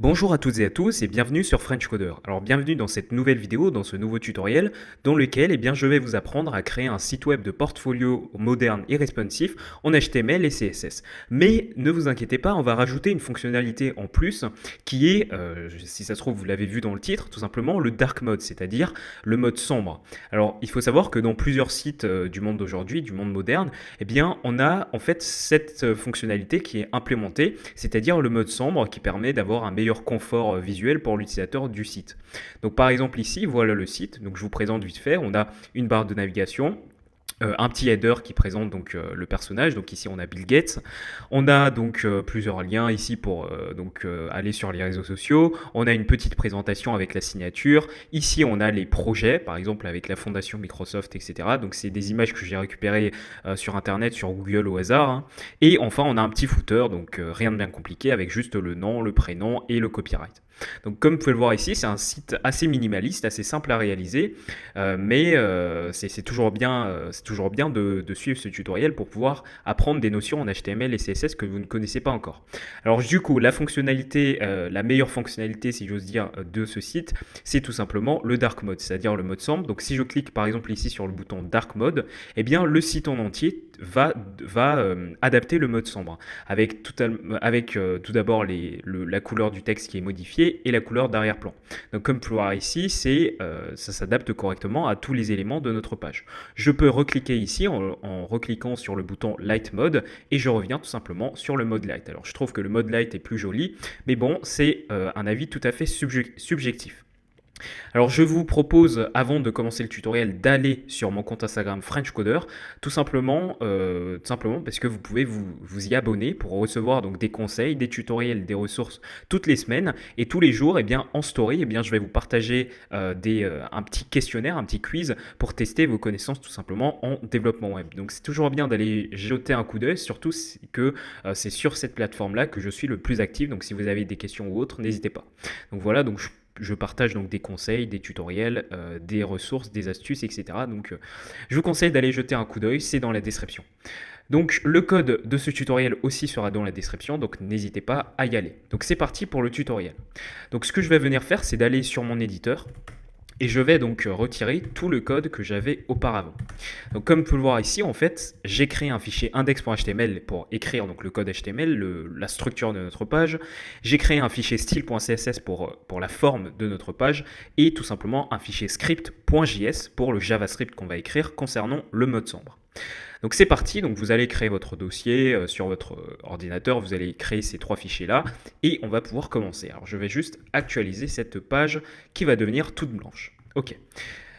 Bonjour à toutes et à tous et bienvenue sur French Coder. Alors bienvenue dans cette nouvelle vidéo, dans ce nouveau tutoriel dans lequel je vais vous apprendre à créer un site web de portfolio moderne et responsive en HTML et CSS. Mais ne vous inquiétez pas, on va rajouter une fonctionnalité en plus qui est, si ça se trouve vous l'avez vu dans le titre, tout simplement le dark mode, c'est-à-dire le mode sombre. Alors il faut savoir que dans plusieurs sites du monde d'aujourd'hui, du monde moderne, on a en fait cette fonctionnalité qui est implémentée, c'est-à-dire le mode sombre qui permet d'avoir un meilleur confort visuel pour l'utilisateur du site. Donc par exemple ici, voilà le site. Donc je vous présente vite fait. On a une barre de navigation. Un petit header qui présente donc le personnage. Donc ici on a Bill Gates. On a donc plusieurs liens ici pour aller sur les réseaux sociaux. On a une petite présentation avec la signature. Ici on a les projets, par exemple avec la fondation Microsoft, etc. Donc c'est des images que j'ai récupérées sur internet, sur Google au hasard, hein. Et enfin on a un petit footer, donc rien de bien compliqué avec juste le nom, le prénom et le copyright. Donc comme vous pouvez le voir ici, c'est un site assez minimaliste, assez simple à réaliser, mais c'est toujours bien de suivre ce tutoriel pour pouvoir apprendre des notions en HTML et CSS que vous ne connaissez pas encore. Alors du coup, la fonctionnalité, la meilleure fonctionnalité, si j'ose dire, de ce site, c'est tout simplement le dark mode, c'est-à-dire le mode sombre. Donc si je clique par exemple ici sur le bouton dark mode, eh bien le site en entier va adapter le mode sombre avec tout d'abord la couleur du texte qui est modifiée et la couleur d'arrière-plan. Donc comme vous pouvez voir ici, ça s'adapte correctement à tous les éléments de notre page. Je peux recliquer ici en recliquant sur le bouton Light Mode et je reviens tout simplement sur le mode Light. Alors je trouve que le mode Light est plus joli, mais bon, c'est un avis tout à fait subjectif. Alors je vous propose, avant de commencer le tutoriel, d'aller sur mon compte Instagram French Coder, tout simplement parce que vous pouvez vous y abonner pour recevoir donc des conseils, des tutoriels, des ressources toutes les semaines et tous les jours, en story, je vais vous partager un petit questionnaire, un petit quiz pour tester vos connaissances tout simplement en développement web. Donc c'est toujours bien d'aller jeter un coup d'œil, surtout que c'est sur cette plateforme-là que je suis le plus actif. Donc si vous avez des questions ou autres, n'hésitez pas. Donc voilà, donc je partage donc des conseils, des tutoriels, des ressources, des astuces, etc. Donc je vous conseille d'aller jeter un coup d'œil, c'est dans la description. Donc le code de ce tutoriel aussi sera dans la description, donc n'hésitez pas à y aller. Donc c'est parti pour le tutoriel. Donc ce que je vais venir faire, c'est d'aller sur mon éditeur. Et je vais donc retirer tout le code que j'avais auparavant. Donc comme vous pouvez le voir ici, en fait, j'ai créé un fichier index.html pour écrire donc le code HTML, la structure de notre page. J'ai créé un fichier style.css pour la forme de notre page et tout simplement un fichier script.js pour le JavaScript qu'on va écrire concernant le mode sombre. Donc c'est parti, donc vous allez créer votre dossier sur votre ordinateur, vous allez créer ces trois fichiers-là et on va pouvoir commencer. Alors je vais juste actualiser cette page qui va devenir toute blanche. Ok.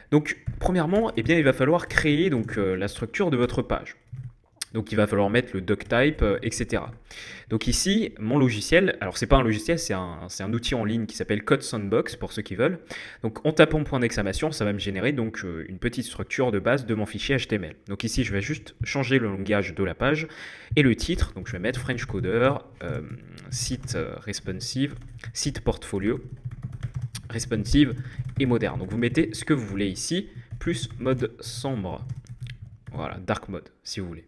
Donc premièrement, il va falloir créer donc, la structure de votre page. Donc il va falloir mettre le doctype, etc. Donc ici, mon logiciel, alors c'est pas un logiciel, c'est un outil en ligne qui s'appelle Code Sandbox pour ceux qui veulent. Donc en tapant point d'exclamation, ça va me générer donc une petite structure de base de mon fichier HTML. Donc ici, je vais juste changer le langage de la page et le titre. Donc je vais mettre French Coder, site responsive, site portfolio, responsive et moderne. Donc vous mettez ce que vous voulez ici, plus mode sombre. Voilà, dark mode si vous voulez.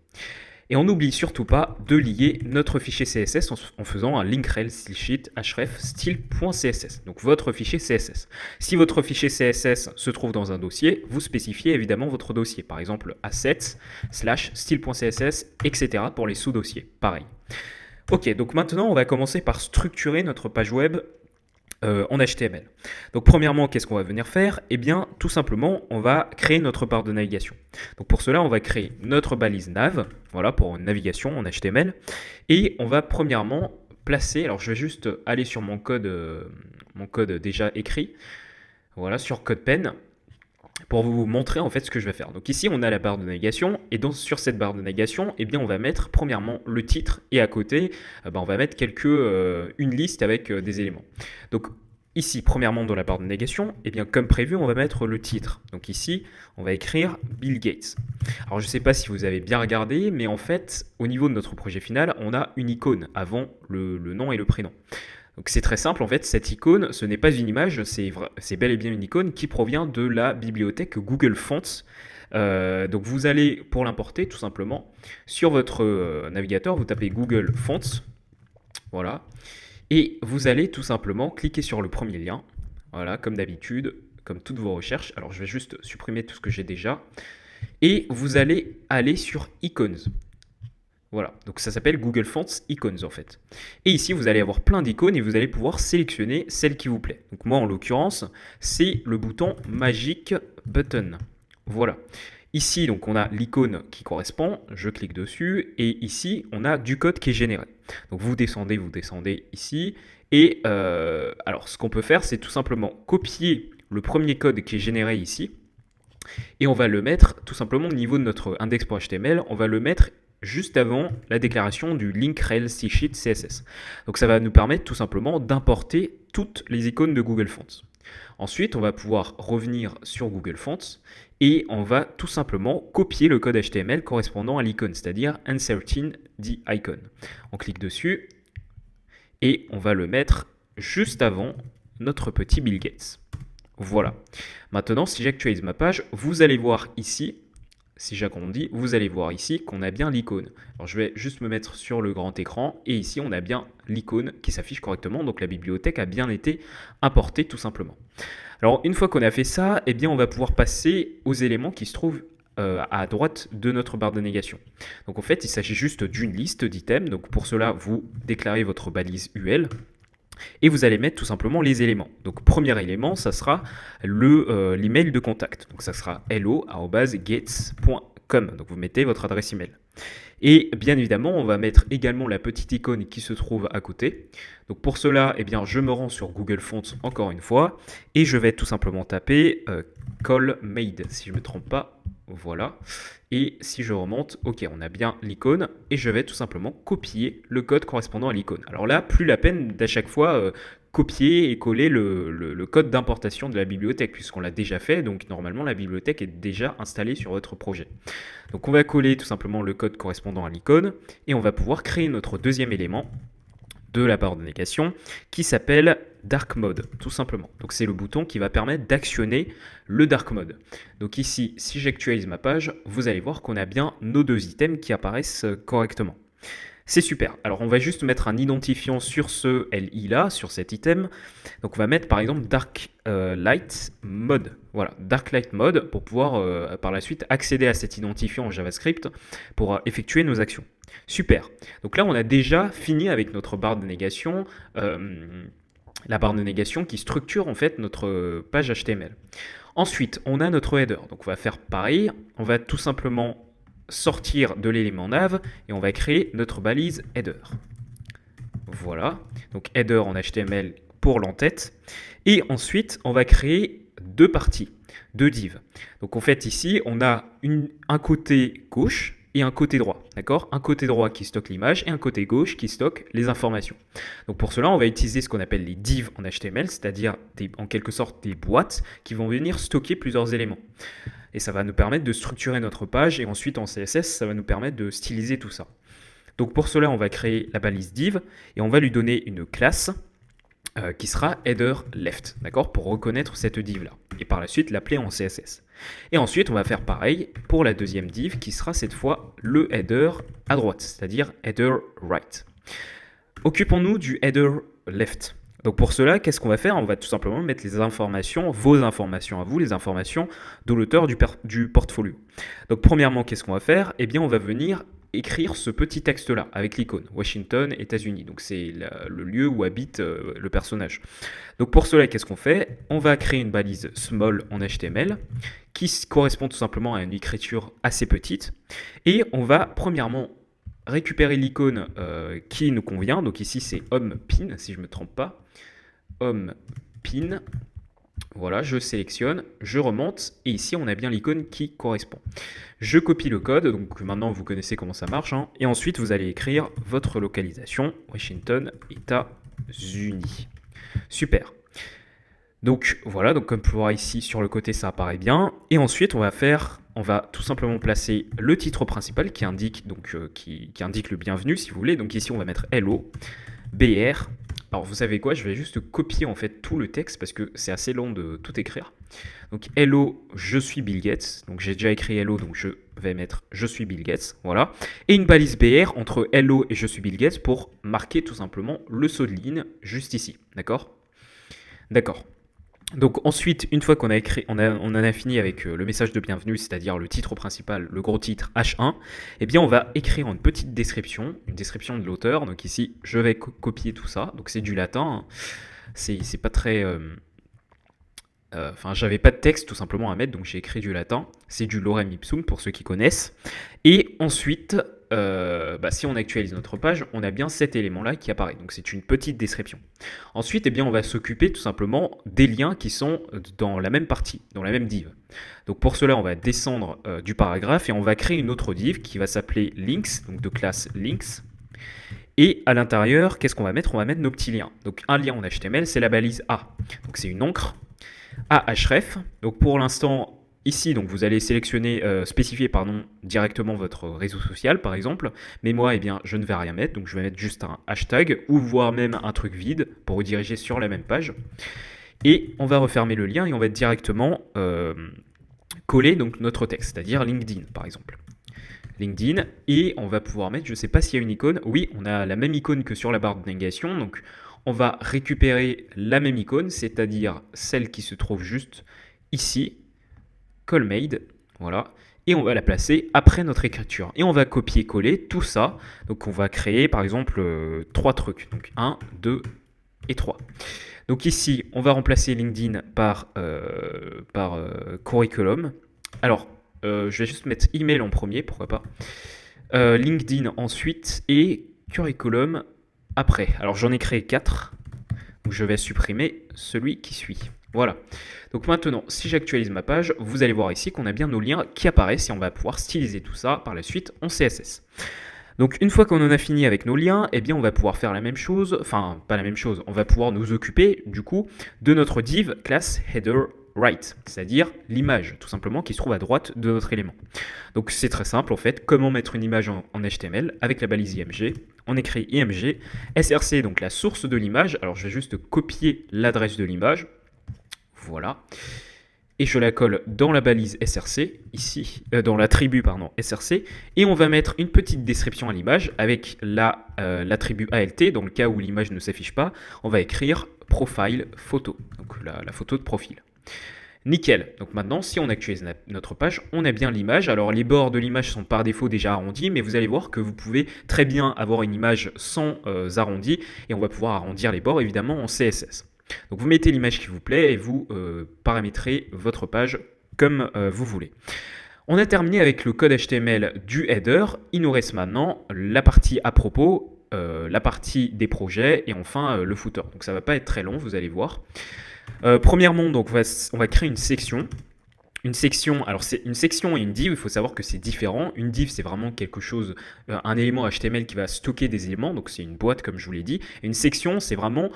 Et on n'oublie surtout pas de lier notre fichier CSS en faisant un link rel stylesheet href style.css, donc votre fichier CSS. Si votre fichier CSS se trouve dans un dossier, vous spécifiez évidemment votre dossier, par exemple assets/style.css, etc. pour les sous-dossiers, pareil. Ok, donc maintenant on va commencer par structurer notre page web en HTML. Donc premièrement, qu'est-ce qu'on va venir faire? Tout simplement, on va créer notre barre de navigation. Donc pour cela, on va créer notre balise nav, voilà, pour une navigation en HTML. Et on va premièrement placer, alors je vais juste aller sur mon code déjà écrit, voilà, sur CodePen, pour vous montrer en fait ce que je vais faire. Donc ici on a la barre de navigation et sur cette barre de navigation on va mettre premièrement le titre et à côté on va mettre une liste avec des éléments. Donc ici premièrement dans la barre de navigation comme prévu on va mettre le titre. Donc ici on va écrire Bill Gates. Alors je ne sais pas si vous avez bien regardé mais en fait au niveau de notre projet final on a une icône avant le nom et le prénom. Donc c'est très simple, en fait, cette icône, ce n'est pas une image, c'est bel et bien une icône qui provient de la bibliothèque Google Fonts. Donc vous allez, pour l'importer, tout simplement, sur votre navigateur, vous tapez Google Fonts, voilà, Et vous allez tout simplement cliquer sur le premier lien. Voilà, comme d'habitude, comme toutes vos recherches. Alors je vais juste supprimer tout ce que j'ai déjà. Et vous allez aller sur Icons. Voilà, donc ça s'appelle Google Fonts Icons en fait. Et ici, vous allez avoir plein d'icônes et vous allez pouvoir sélectionner celle qui vous plaît. Donc moi, en l'occurrence, c'est le bouton Magic Button. Voilà. Ici, donc, on a l'icône qui correspond, je clique dessus, et ici, on a du code qui est généré. Donc vous descendez ici, et alors ce qu'on peut faire, c'est tout simplement copier le premier code qui est généré ici, et on va le mettre tout simplement au niveau de notre index.html, on va le mettre juste avant la déclaration du link rel sheet CSS. Donc ça va nous permettre tout simplement d'importer toutes les icônes de Google Fonts. Ensuite, on va pouvoir revenir sur Google Fonts et on va tout simplement copier le code HTML correspondant à l'icône, c'est-à-dire inserting the icon. On clique dessus et on va le mettre juste avant notre petit Bill Gates. Voilà. Maintenant, si j'actualise ma page, vous allez voir ici, si j'agrandis, vous allez voir ici qu'on a bien l'icône. Alors je vais juste me mettre sur le grand écran et ici on a bien l'icône qui s'affiche correctement, donc la bibliothèque a bien été importée tout simplement. Alors une fois qu'on a fait ça, eh bien on va pouvoir passer aux éléments qui se trouvent à droite de notre barre de négation. Donc en fait il s'agit juste d'une liste d'items, donc pour cela vous déclarez votre balise UL. Et vous allez mettre tout simplement les éléments. Donc premier élément, ça sera l'email de contact. Donc ça sera hello@gates.com. Donc vous mettez votre adresse email. Et bien évidemment, on va mettre également la petite icône qui se trouve à côté. Donc pour cela, eh bien, je me rends sur Google Fonts encore une fois et je vais tout simplement taper call made, si je ne me trompe pas. Voilà. Et si je remonte, ok, on a bien l'icône et je vais tout simplement copier le code correspondant à l'icône. Alors là, plus la peine d'à chaque fois copier et coller le code d'importation de la bibliothèque puisqu'on l'a déjà fait, donc normalement la bibliothèque est déjà installée sur votre projet. Donc on va coller tout simplement le code correspondant à l'icône et on va pouvoir créer notre deuxième élément de la barre de négation qui s'appelle Dark Mode, tout simplement. Donc c'est le bouton qui va permettre d'actionner le Dark Mode. Donc ici, si j'actualise ma page, vous allez voir qu'on a bien nos deux items qui apparaissent correctement. C'est super. Alors on va juste mettre un identifiant sur ce LI là, sur cet item. Donc on va mettre par exemple Dark Light Mode. Voilà, Dark Light Mode pour pouvoir par la suite accéder à cet identifiant en JavaScript pour effectuer nos actions. Super. Donc là on a déjà fini avec notre barre de négation. La barre de négation qui structure en fait notre page HTML. Ensuite, on a notre header. Donc on va faire pareil. On va tout simplement sortir de l'élément nav et on va créer notre balise header. Voilà, donc header en HTML pour l'entête. Et ensuite, on va créer deux parties, deux divs. Donc en fait ici, on a un côté gauche et un côté droit, d'accord? Un côté droit qui stocke l'image et un côté gauche qui stocke les informations. Donc pour cela, on va utiliser ce qu'on appelle les divs en HTML, c'est-à-dire en quelque sorte des boîtes qui vont venir stocker plusieurs éléments. Et ça va nous permettre de structurer notre page et ensuite en CSS, ça va nous permettre de styliser tout ça. Donc pour cela, on va créer la balise div et on va lui donner une classe qui sera header left, d'accord, pour reconnaître cette div là et par la suite l'appeler en CSS. Et ensuite, on va faire pareil pour la deuxième div qui sera cette fois le header à droite, c'est-à-dire header right. Occupons-nous du header left. Donc pour cela, qu'est-ce qu'on va faire? On va tout simplement mettre les informations, vos informations à vous, les informations de l'auteur du portfolio. Donc premièrement, qu'est-ce qu'on va faire? Eh bien, on va venir écrire ce petit texte-là avec l'icône Washington, États-Unis. Donc c'est le lieu où habite le personnage. Donc pour cela, qu'est-ce qu'on fait? On va créer une balise small en HTML qui correspond tout simplement à une écriture assez petite. Et on va premièrement récupérer l'icône qui nous convient. Donc ici, c'est home pin, si je ne me trompe pas. Home pin. Voilà, je sélectionne, je remonte et ici on a bien l'icône qui correspond. Je copie le code, donc maintenant vous connaissez comment ça marche, hein, et ensuite vous allez écrire votre localisation, Washington, États-Unis. Super. Donc voilà, donc comme vous pouvez voir ici sur le côté ça apparaît bien, et ensuite on va tout simplement placer le titre principal qui indique, qui indique le bienvenu si vous voulez. Donc ici on va mettre hello, BR. Alors vous savez quoi, je vais juste copier en fait tout le texte parce que c'est assez long de tout écrire. Donc hello, je suis Bill Gates. Donc j'ai déjà écrit hello, donc je vais mettre je suis Bill Gates. Voilà. Et une balise BR entre hello et je suis Bill Gates pour marquer tout simplement le saut de ligne juste ici. D'accord? D'accord. Donc ensuite, une fois qu'on a écrit, on en a fini avec le message de bienvenue, c'est-à-dire le titre principal, le gros titre H1, eh bien on va écrire une petite description, une description de l'auteur. Donc ici, je vais copier tout ça. Donc c'est du latin, hein. C'est pas très... Enfin, j'avais pas de texte tout simplement à mettre, donc j'ai écrit du latin. C'est du lorem ipsum pour ceux qui connaissent. Et ensuite, si on actualise notre page, on a bien cet élément-là qui apparaît. Donc c'est une petite description. Ensuite, eh bien, on va s'occuper tout simplement des liens qui sont dans la même partie, dans la même div. Donc pour cela, on va descendre du paragraphe et on va créer une autre div qui va s'appeler links, donc de classe links. Et à l'intérieur, qu'est-ce qu'on va mettre? On va mettre nos petits liens. Donc un lien en HTML, c'est la balise A. Donc c'est une encre à href. Donc pour l'instant, ici, donc vous allez sélectionner, spécifier directement votre réseau social, par exemple. Mais moi, eh bien, je ne vais rien mettre. Donc je vais mettre juste un hashtag ou voire même un truc vide pour rediriger sur la même page. Et on va refermer le lien et on va directement coller donc notre texte, c'est-à-dire LinkedIn, par exemple. LinkedIn, et on va pouvoir mettre, je ne sais pas s'il y a une icône, oui, on a la même icône que sur la barre de navigation, donc on va récupérer la même icône, c'est-à-dire celle qui se trouve juste ici, CallMade, voilà, et on va la placer après notre écriture. Et on va copier-coller tout ça, donc on va créer par exemple 3 trucs, donc 1, 2 et 3. Donc ici, on va remplacer LinkedIn par curriculum. Alors, je vais juste mettre email en premier, pourquoi pas. LinkedIn ensuite et curriculum après. Alors j'en ai créé 4, donc je vais supprimer celui qui suit. Voilà. Donc maintenant, si j'actualise ma page, vous allez voir ici qu'on a bien nos liens qui apparaissent et on va pouvoir styliser tout ça par la suite en CSS. Donc une fois qu'on en a fini avec nos liens, eh bien on va pouvoir faire la même chose, enfin pas la même chose, on va pouvoir nous occuper du coup de notre div class header right, c'est-à-dire l'image tout simplement qui se trouve à droite de notre élément. Donc c'est très simple en fait, comment mettre une image en HTML avec la balise img, on écrit img, src donc la source de l'image, alors je vais juste copier l'adresse de l'image, voilà, et je la colle dans la balise src, ici, dans l'attribut src, et on va mettre une petite description à l'image avec l'attribut alt, dans le cas où l'image ne s'affiche pas, on va écrire profile photo, donc la photo de profil. Nickel, donc maintenant si on actualise notre page, on a bien l'image. Alors les bords de l'image sont par défaut déjà arrondis, mais vous allez voir que vous pouvez très bien avoir une image sans arrondi, et on va pouvoir arrondir les bords évidemment en CSS. Donc vous mettez l'image qui vous plaît et vous paramétrez votre page comme vous voulez. On a terminé avec le code HTML du header, il nous reste maintenant la partie à propos, la partie des projets et enfin le footer. Donc ça ne va pas être très long, vous allez voir. Premièrement, donc on va créer une section. Une section, alors c'est une section et une div, il faut savoir que c'est différent. Une div, c'est vraiment quelque chose, un élément HTML qui va stocker des éléments, donc c'est une boîte comme je vous l'ai dit. Et une section, c'est vraiment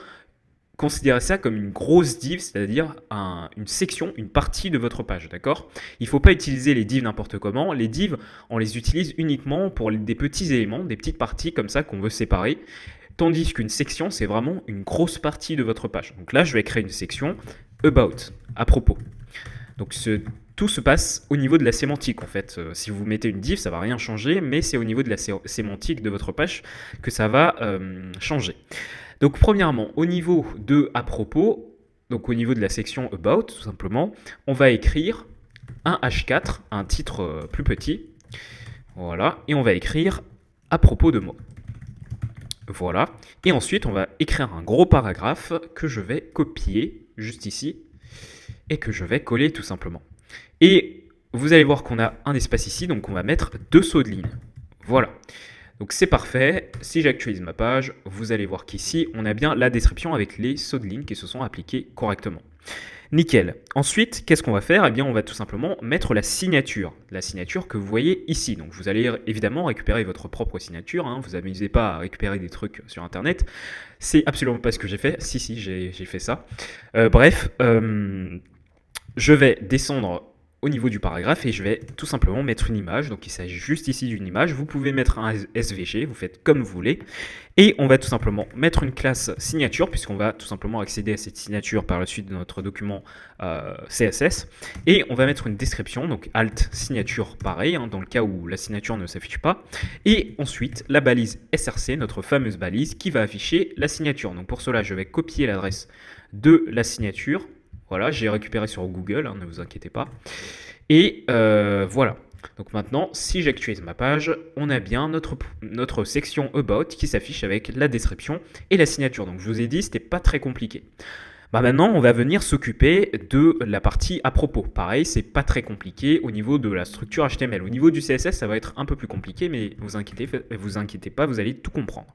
considérez ça comme une grosse div, c'est-à-dire une section, une partie de votre page, d'accord? Il ne faut pas utiliser les divs n'importe comment. Les divs, on les utilise uniquement pour des petits éléments, des petites parties comme ça qu'on veut séparer. Tandis qu'une section, c'est vraiment une grosse partie de votre page. Donc là, je vais créer une section about, à propos. Donc tout se passe au niveau de la sémantique en fait. Si vous mettez une div, ça ne va rien changer, mais c'est au niveau de la sémantique de votre page que ça va changer. Donc premièrement, au niveau de à propos, donc au niveau de la section about, tout simplement, on va écrire un H4, un titre plus petit, voilà, et on va écrire à propos de moi. Voilà, et ensuite on va écrire un gros paragraphe que je vais copier juste ici et que je vais coller tout simplement. Et vous allez voir qu'on a un espace ici, donc on va mettre 2 sauts de ligne. Voilà. Donc c'est parfait, si j'actualise ma page, vous allez voir qu'ici, on a bien la description avec les sauts de ligne qui se sont appliqués correctement. Nickel. Ensuite, qu'est-ce qu'on va faire? Eh bien, on va tout simplement mettre la signature que vous voyez ici. Donc vous allez évidemment récupérer votre propre signature, hein. Vous n'amusez pas à récupérer des trucs sur Internet. C'est absolument pas ce que j'ai fait. Si, j'ai fait ça. Je vais descendre au niveau du paragraphe et je vais tout simplement mettre une image. Donc il s'agit juste ici d'une image. Vous pouvez mettre un SVG, vous faites comme vous voulez. Et on va tout simplement mettre une classe signature puisqu'on va tout simplement accéder à cette signature par la suite de notre document CSS. Et on va mettre une description, donc alt signature pareil, hein, dans le cas où la signature ne s'affiche pas. Et ensuite la balise SRC, notre fameuse balise qui va afficher la signature. Donc pour cela, je vais copier l'adresse de la signature. Voilà, j'ai récupéré sur Google, hein, ne vous inquiétez pas. Et voilà. Donc maintenant, si j'actualise ma page, on a bien notre section About qui s'affiche avec la description et la signature. Donc je vous ai dit, c'était pas très compliqué. Bah maintenant, on va venir s'occuper de la partie à propos. Pareil, c'est pas très compliqué au niveau de la structure HTML. Au niveau du CSS, ça va être un peu plus compliqué, mais vous inquiétez pas, vous allez tout comprendre.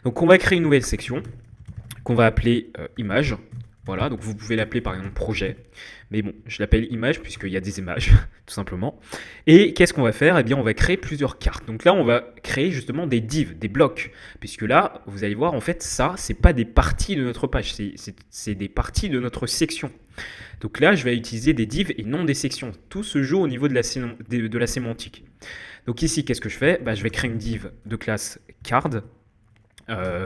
Donc on va créer une nouvelle section qu'on va appeler image. Voilà, donc vous pouvez l'appeler par exemple projet, mais bon, je l'appelle image puisqu'il y a des images, tout simplement. Et qu'est-ce qu'on va faire? Eh bien, on va créer plusieurs cartes. Donc là, on va créer justement des divs, des blocs, puisque là, vous allez voir, en fait, ça, c'est pas des parties de notre page, c'est des parties de notre section. Donc là, je vais utiliser des divs et non des sections. Tout se joue au niveau de la sémantique. Donc ici, qu'est-ce que je fais? Je vais créer une div de classe card.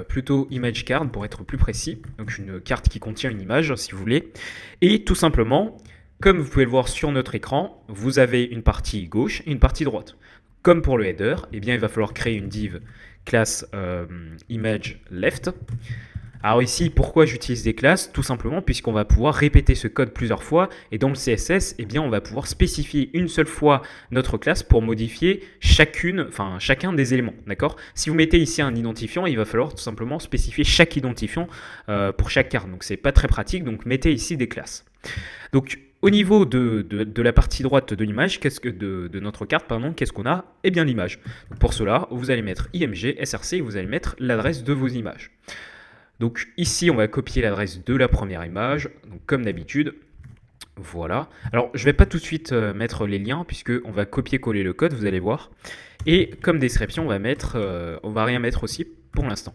Plutôt image card pour être plus précis, donc une carte qui contient une image si vous voulez, et tout simplement, comme vous pouvez le voir sur notre écran, vous avez une partie gauche et une partie droite. Comme pour le header, eh bien, il va falloir créer une div classe image left. Alors ici, pourquoi j'utilise des classes? Tout simplement puisqu'on va pouvoir répéter ce code plusieurs fois et dans le CSS, eh bien, on va pouvoir spécifier une seule fois notre classe pour modifier chacun des éléments. D'accord? Si vous mettez ici un identifiant, il va falloir tout simplement spécifier chaque identifiant pour chaque carte. Donc c'est pas très pratique, donc mettez ici des classes. Donc au niveau de la partie droite de l'image, de notre carte, qu'est-ce qu'on a? Eh bien l'image. Pour cela, vous allez mettre img, src et vous allez mettre l'adresse de vos images. Donc ici, on va copier l'adresse de la première image, donc comme d'habitude. Voilà. Alors, je ne vais pas tout de suite mettre les liens, puisqu'on va copier-coller le code, vous allez voir. Et comme description, on va rien mettre aussi pour l'instant.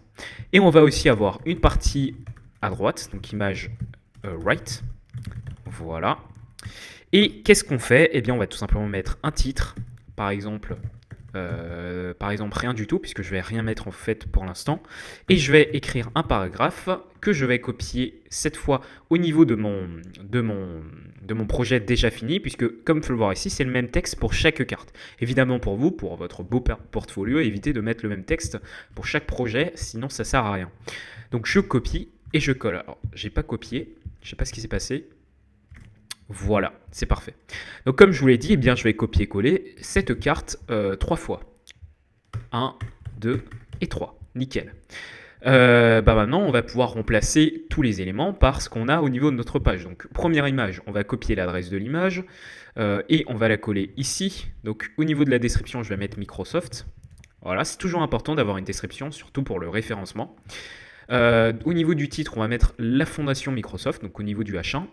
Et on va aussi avoir une partie à droite, donc image right. Voilà. Et qu'est-ce qu'on fait? Eh bien, on va tout simplement mettre un titre, par exemple rien du tout, puisque je vais rien mettre en fait pour l'instant, et je vais écrire un paragraphe que je vais copier cette fois au niveau de mon projet déjà fini, puisque comme vous pouvez le voir ici, c'est le même texte pour chaque carte. Évidemment pour vous, pour votre beau portfolio, évitez de mettre le même texte pour chaque projet, sinon ça sert à rien. Donc je copie et je colle. Alors j'ai pas copié, je sais pas ce qui s'est passé. Voilà, c'est parfait. Donc comme je vous l'ai dit, eh bien, je vais copier-coller cette carte 3 fois. 1, 2 et 3. Nickel. Maintenant, on va pouvoir remplacer tous les éléments par ce qu'on a au niveau de notre page. Donc première image, on va copier l'adresse de l'image et on va la coller ici. Donc au niveau de la description, je vais mettre Microsoft. Voilà, c'est toujours important d'avoir une description, surtout pour le référencement. Au niveau du titre, on va mettre la fondation Microsoft, donc au niveau du H1.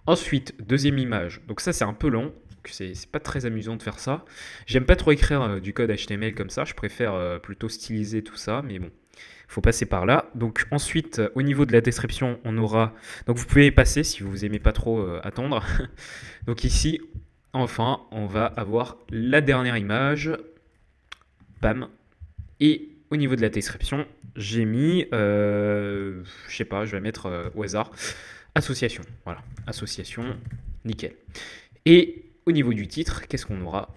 Ensuite, deuxième image. Donc ça, c'est un peu long. C'est pas très amusant de faire ça. J'aime pas trop écrire du code HTML comme ça. Je préfère plutôt styliser tout ça. Mais bon, il faut passer par là. Donc ensuite, au niveau de la description, on aura... Donc vous pouvez passer si vous aimez pas trop attendre. Donc ici, enfin, on va avoir la dernière image. Bam. Et au niveau de la description, j'ai mis... je sais pas, je vais mettre au hasard... Association, voilà, association, nickel. Et au niveau du titre, qu'est-ce qu'on aura?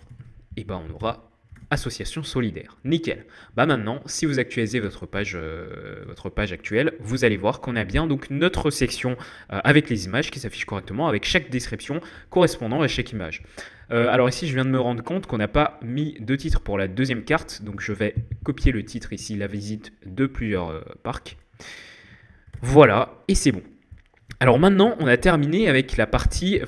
Eh ben, on aura association solidaire, nickel. Maintenant, si vous actualisez votre page actuelle, vous allez voir qu'on a bien donc notre section avec les images qui s'affichent correctement, avec chaque description correspondant à chaque image. Alors ici, je viens de me rendre compte qu'on n'a pas mis de titre pour la deuxième carte, donc je vais copier le titre ici, la visite de plusieurs parcs. Voilà, et c'est bon. Alors maintenant, on a terminé avec la partie,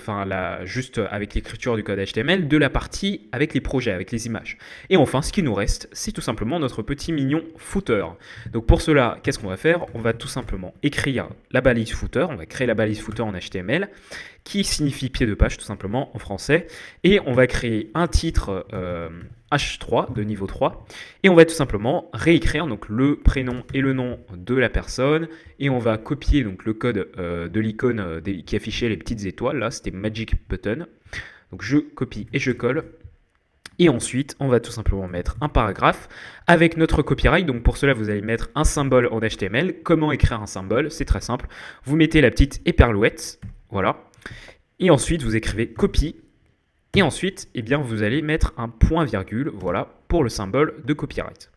juste avec l'écriture du code HTML, de la partie avec les projets, avec les images. Et enfin, ce qui nous reste, c'est tout simplement notre petit mignon footer. Donc pour cela, qu'est-ce qu'on va faire? On va tout simplement écrire la balise footer, on va créer la balise footer en HTML, qui signifie pied de page tout simplement en français. Et on va créer un titre H3 de niveau 3 et on va tout simplement réécrire donc le prénom et le nom de la personne et on va copier donc le code de l'icône qui affichait les petites étoiles, là c'était Magic Button. Donc je copie et je colle. Et ensuite, on va tout simplement mettre un paragraphe avec notre copyright. Donc pour cela, vous allez mettre un symbole en HTML. Comment écrire un symbole? C'est très simple. Vous mettez la petite éperlouette, voilà. Et ensuite, vous écrivez copie. Et ensuite, eh bien, vous allez mettre un point virgule, voilà, pour le symbole de copyright.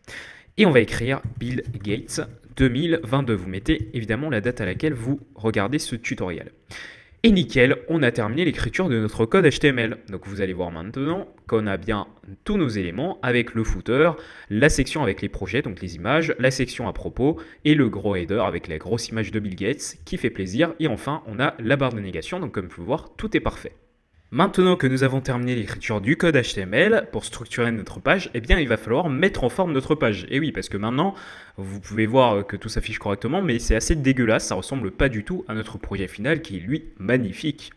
Et on va écrire Bill Gates 2022. Vous mettez évidemment la date à laquelle vous regardez ce tutoriel. Et nickel, on a terminé l'écriture de notre code HTML. Donc vous allez voir maintenant qu'on a bien tous nos éléments avec le footer, la section avec les projets, donc les images, la section à propos et le gros header avec la grosse image de Bill Gates qui fait plaisir. Et enfin, on a la barre de négation, donc comme vous pouvez voir, tout est parfait. Maintenant que nous avons terminé l'écriture du code HTML, pour structurer notre page, eh bien, il va falloir mettre en forme notre page. Et oui, parce que maintenant, vous pouvez voir que tout s'affiche correctement, mais c'est assez dégueulasse, ça ressemble pas du tout à notre projet final qui est, lui, magnifique.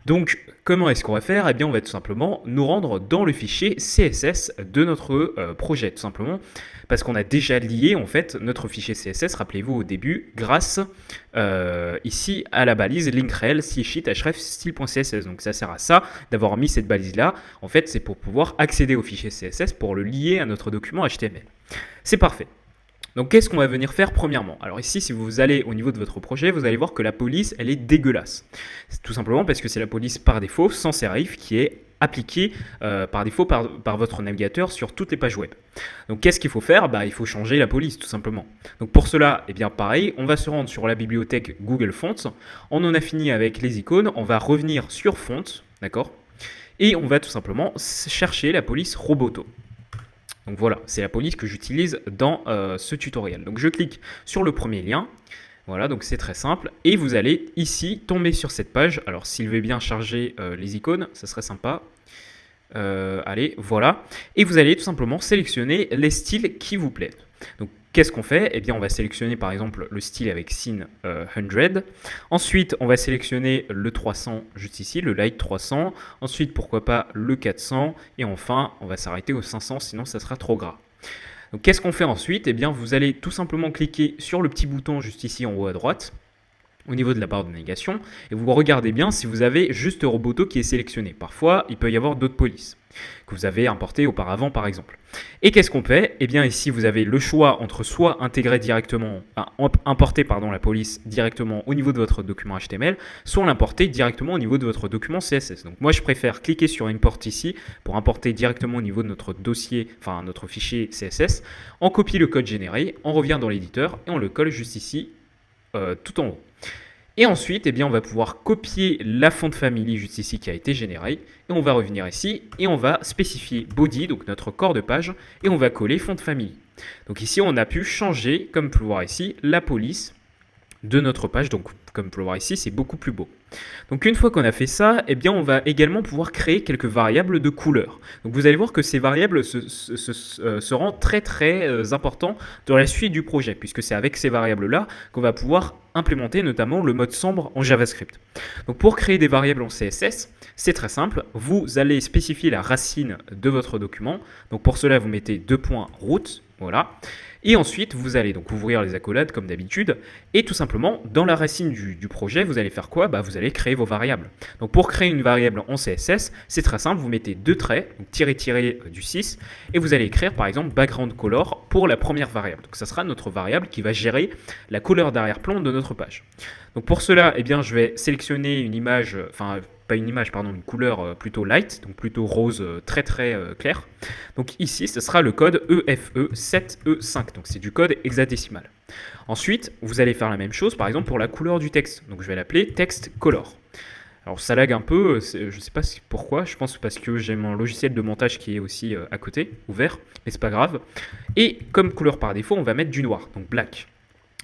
Donc, comment est-ce qu'on va faire? Eh bien, on va tout simplement nous rendre dans le fichier CSS de notre projet, tout simplement, parce qu'on a déjà lié, en fait, notre fichier CSS, rappelez-vous, au début, grâce, ici, à la balise linkrel sheet href style.css. Donc, ça sert à ça, d'avoir mis cette balise-là. En fait, c'est pour pouvoir accéder au fichier CSS pour le lier à notre document HTML. C'est parfait. Donc qu'est-ce qu'on va venir faire premièrement? Alors ici, si vous allez au niveau de votre projet, vous allez voir que la police, elle est dégueulasse. C'est tout simplement parce que c'est la police par défaut, sans serif, qui est appliquée par défaut par votre navigateur sur toutes les pages web. Donc qu'est-ce qu'il faut faire? Il faut changer la police tout simplement. Donc pour cela, eh bien pareil, on va se rendre sur la bibliothèque Google Fonts. On en a fini avec les icônes, on va revenir sur Fonts, d'accord? Et on va tout simplement chercher la police Roboto. Donc voilà, c'est la police que j'utilise dans ce tutoriel. Donc je clique sur le premier lien. Voilà, donc c'est très simple. Et vous allez ici tomber sur cette page. Alors s'il veut bien charger les icônes, ça serait sympa. Allez, voilà. Et vous allez tout simplement sélectionner les styles qui vous plaisent. Donc qu'est-ce qu'on fait? Eh bien, on va sélectionner par exemple le style avec Scene 100. Ensuite, on va sélectionner le 300 juste ici, le Light 300. Ensuite, pourquoi pas le 400. Et enfin, on va s'arrêter au 500, sinon ça sera trop gras. Donc qu'est-ce qu'on fait ensuite? Eh bien, vous allez tout simplement cliquer sur le petit bouton juste ici en haut à droite, au niveau de la barre de navigation, et vous regardez bien si vous avez juste Roboto qui est sélectionné. Parfois, il peut y avoir d'autres polices que vous avez importées auparavant par exemple. Et qu'est-ce qu'on fait? Eh bien ici, vous avez le choix entre soit intégrer directement, importer la police directement au niveau de votre document HTML, soit l'importer directement au niveau de votre document CSS. Donc moi, je préfère cliquer sur Import ici pour importer directement au niveau de notre dossier, enfin notre fichier CSS. On copie le code généré, on revient dans l'éditeur et on le colle juste ici, tout en haut. Et ensuite, eh bien, on va pouvoir copier la font family juste ici qui a été générée. Et on va revenir ici et on va spécifier body, donc notre corps de page, et on va coller font family. Donc ici, on a pu changer, comme vous pouvez voir ici, la police de notre page. Donc, comme vous pouvez voir ici, c'est beaucoup plus beau. Donc, une fois qu'on a fait ça, eh bien, on va également pouvoir créer quelques variables de couleur. Donc, vous allez voir que ces variables seront très importants dans la suite du projet, puisque c'est avec ces variables-là qu'on va pouvoir implémenter notamment le mode sombre en JavaScript. Donc, pour créer des variables en CSS, c'est très simple. Vous allez spécifier la racine de votre document. Donc, pour cela, vous mettez 2 points root, voilà. Et ensuite, vous allez donc ouvrir les accolades comme d'habitude. Et tout simplement, dans la racine du projet, vous allez faire quoi? Vous allez créer vos variables. Donc pour créer une variable en CSS, c'est très simple. Vous mettez 2 traits, donc tiré du 6. Et vous allez écrire par exemple background color pour la première variable. Donc ça sera notre variable qui va gérer la couleur d'arrière-plan de notre page. Donc pour cela, eh bien, je vais sélectionner une image, une couleur plutôt light, donc plutôt rose très clair. Donc ici, ce sera le code EFE7E5, donc c'est du code hexadécimal. Ensuite, vous allez faire la même chose, par exemple, pour la couleur du texte. Donc je vais l'appeler text color. Alors ça lag un peu, je ne sais pas pourquoi, je pense parce que j'ai mon logiciel de montage qui est aussi à côté, ouvert, mais c'est pas grave. Et comme couleur par défaut, on va mettre du noir, donc black.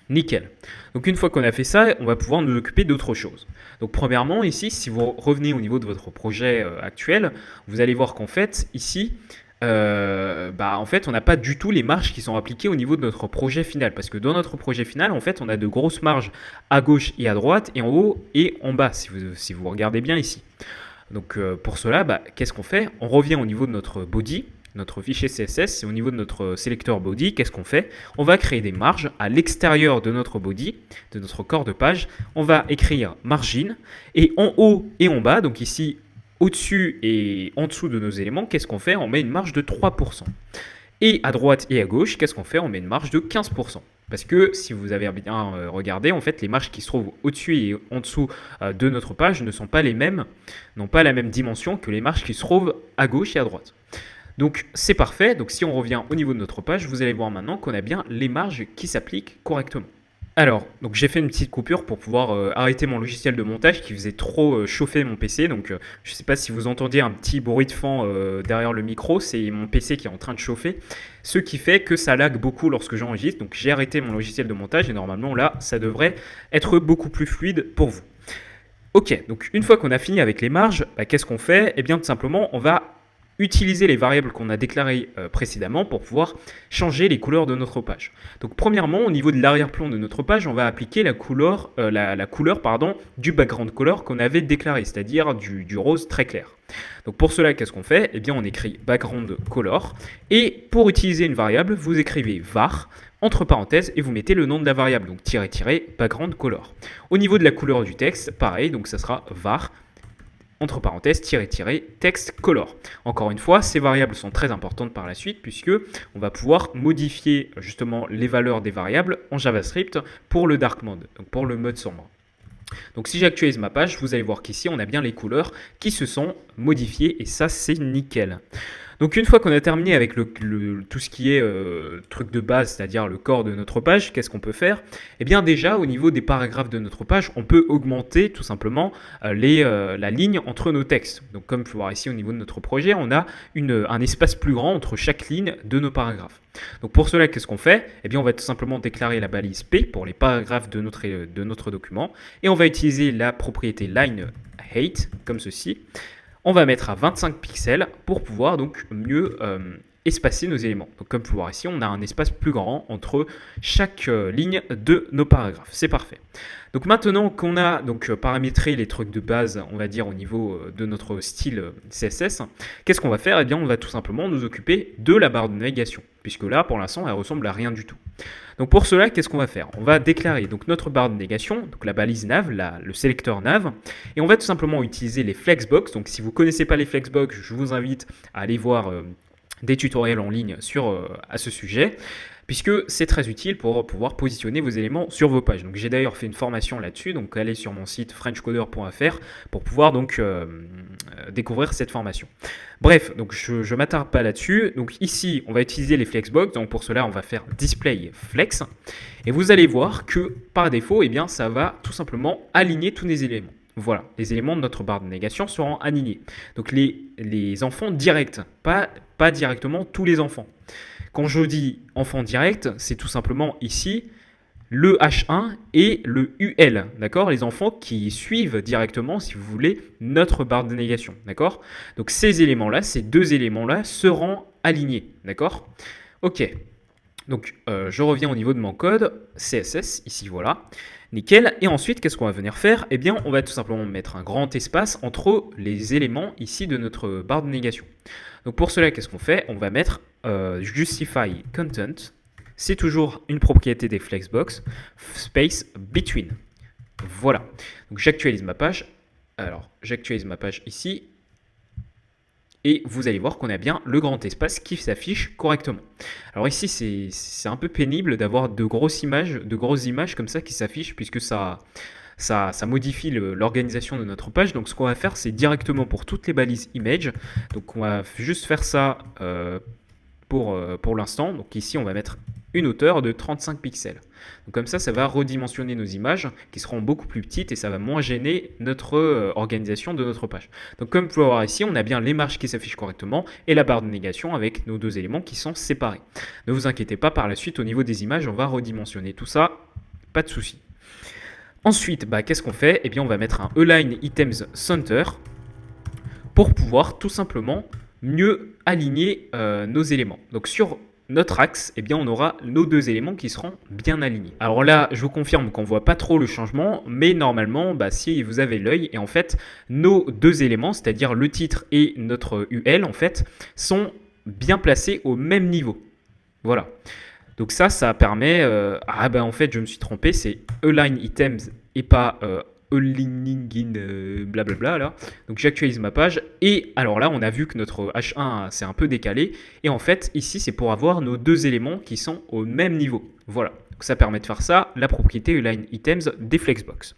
Nickel. Donc une fois qu'on a fait ça, on va pouvoir nous occuper d'autre chose. Donc premièrement, ici, si vous revenez au niveau de votre projet actuel, vous allez voir qu'en fait, ici, en fait, on n'a pas du tout les marges qui sont appliquées au niveau de notre projet final. Parce que dans notre projet final, en fait, on a de grosses marges à gauche et à droite, et en haut et en bas, si vous regardez bien ici. Donc pour cela, qu'est-ce qu'on fait? On revient au niveau de notre body, notre fichier CSS, et au niveau de notre sélecteur body, qu'est-ce qu'on fait? On va créer des marges à l'extérieur de notre body, de notre corps de page. On va écrire margin, et en haut et en bas, donc ici, au-dessus et en dessous de nos éléments, qu'est-ce qu'on fait? On met une marge de 3%. Et à droite et à gauche, qu'est-ce qu'on fait? On met une marge de 15%. Parce que si vous avez bien regardé, en fait, les marges qui se trouvent au-dessus et en dessous de notre page ne sont pas les mêmes, n'ont pas la même dimension que les marges qui se trouvent à gauche et à droite. Donc c'est parfait. Donc si on revient au niveau de notre page, vous allez voir maintenant qu'on a bien les marges qui s'appliquent correctement. Alors, donc j'ai fait une petite coupure pour pouvoir arrêter mon logiciel de montage qui faisait trop chauffer mon PC. Donc je ne sais pas si vous entendiez un petit bruit de fond derrière le micro, c'est mon PC qui est en train de chauffer, ce qui fait que ça lag beaucoup lorsque j'enregistre. Donc j'ai arrêté mon logiciel de montage et normalement là, ça devrait être beaucoup plus fluide pour vous. Ok, donc une fois qu'on a fini avec les marges, qu'est-ce qu'on fait? Eh bien tout simplement, on va utiliser les variables qu'on a déclarées précédemment pour pouvoir changer les couleurs de notre page. Donc premièrement, au niveau de l'arrière-plan de notre page, on va appliquer la couleur du background color qu'on avait déclaré, c'est-à-dire du rose très clair. Donc pour cela, qu'est-ce qu'on fait? Eh bien, on écrit background color et pour utiliser une variable, vous écrivez var entre parenthèses et vous mettez le nom de la variable, donc background color. Au niveau de la couleur du texte, pareil, donc ça sera var entre parenthèses, text color. Encore une fois, ces variables sont très importantes par la suite puisque on va pouvoir modifier justement les valeurs des variables en JavaScript pour le dark mode, donc pour le mode sombre. Donc si j'actualise ma page, vous allez voir qu'ici on a bien les couleurs qui se sont modifiées et ça c'est nickel. Donc une fois qu'on a terminé avec tout ce qui est truc de base, c'est-à-dire le corps de notre page, qu'est-ce qu'on peut faire? Eh bien déjà au niveau des paragraphes de notre page, on peut augmenter tout simplement la ligne entre nos textes. Donc comme vous pouvez voir ici au niveau de notre projet, on a un espace plus grand entre chaque ligne de nos paragraphes. Donc pour cela, qu'est-ce qu'on fait? Eh bien on va tout simplement déclarer la balise P pour les paragraphes de notre document et on va utiliser la propriété line height comme ceci. On va mettre à 25 pixels pour pouvoir donc mieux espacer nos éléments. Donc comme vous pouvez voir ici, on a un espace plus grand entre chaque ligne de nos paragraphes. C'est parfait. Donc maintenant qu'on a donc paramétré les trucs de base, on va dire au niveau de notre style CSS, qu'est-ce qu'on va faire? Eh bien on va tout simplement nous occuper de la barre de navigation, puisque là pour l'instant elle ressemble à rien du tout. Donc pour cela, qu'est-ce qu'on va faire? On va déclarer donc notre barre de navigation, donc la balise nav, le sélecteur nav, et on va tout simplement utiliser les flexbox. Donc si vous ne connaissez pas les flexbox, je vous invite à aller voir des tutoriels en ligne à ce sujet, puisque c'est très utile pour pouvoir positionner vos éléments sur vos pages. Donc j'ai d'ailleurs fait une formation là-dessus, donc allez sur mon site frenchcoder.fr pour pouvoir donc découvrir cette formation. Bref, donc je ne m'attarde pas là-dessus. Donc ici, on va utiliser les flexbox. Donc pour cela, on va faire display flex. Et vous allez voir que par défaut, eh bien, ça va tout simplement aligner tous les éléments. Voilà, les éléments de notre barre de navigation seront alignés. Donc les enfants directs, pas directement tous les enfants. Quand je dis enfant direct, c'est tout simplement ici le H1 et le UL, d'accord? Les enfants qui suivent directement, si vous voulez, notre barre de navigation, d'accord? Donc ces éléments-là, ces deux éléments-là seront alignés, d'accord? Ok, donc je reviens au niveau de mon code CSS, ici voilà, nickel. Et ensuite, qu'est-ce qu'on va venir faire? Eh bien, on va tout simplement mettre un grand espace entre les éléments ici de notre barre de navigation. Donc pour cela, qu'est-ce qu'on fait? On va mettre justify content. C'est toujours une propriété des flexbox, space between. Voilà. Donc j'actualise ma page. Alors, j'actualise ma page ici. Et vous allez voir qu'on a bien le grand espace qui s'affiche correctement. Alors ici, c'est un peu pénible d'avoir de grosses images comme ça qui s'affichent, puisque ça modifie l'organisation de notre page. Donc ce qu'on va faire, c'est directement pour toutes les balises image. Donc on va juste faire ça pour l'instant. Donc ici, on va mettre une hauteur de 35 pixels. Donc comme ça va redimensionner nos images qui seront beaucoup plus petites et ça va moins gêner notre organisation de notre page. Donc comme vous pouvez voir ici, on a bien les marges qui s'affichent correctement et la barre de navigation avec nos deux éléments qui sont séparés. Ne vous inquiétez pas, par la suite, au niveau des images, on va redimensionner tout ça, pas de souci. Ensuite, qu'est-ce qu'on fait? Eh bien, on va mettre un align items center pour pouvoir tout simplement mieux aligner nos éléments. Donc sur notre axe, eh bien, on aura nos deux éléments qui seront bien alignés. Alors là, je vous confirme qu'on ne voit pas trop le changement, mais normalement, si vous avez l'œil, et en fait, nos deux éléments, c'est-à-dire le titre et notre UL, en fait, sont bien placés au même niveau. Voilà. Donc ça permet... en fait, je me suis trompé, c'est align items et pas aligning in blablabla là. Donc j'actualise ma page et alors là on a vu que notre H1 s'est un peu décalé et en fait ici c'est pour avoir nos deux éléments qui sont au même niveau. Voilà. Donc ça permet de faire ça, la propriété Align Items des Flexbox.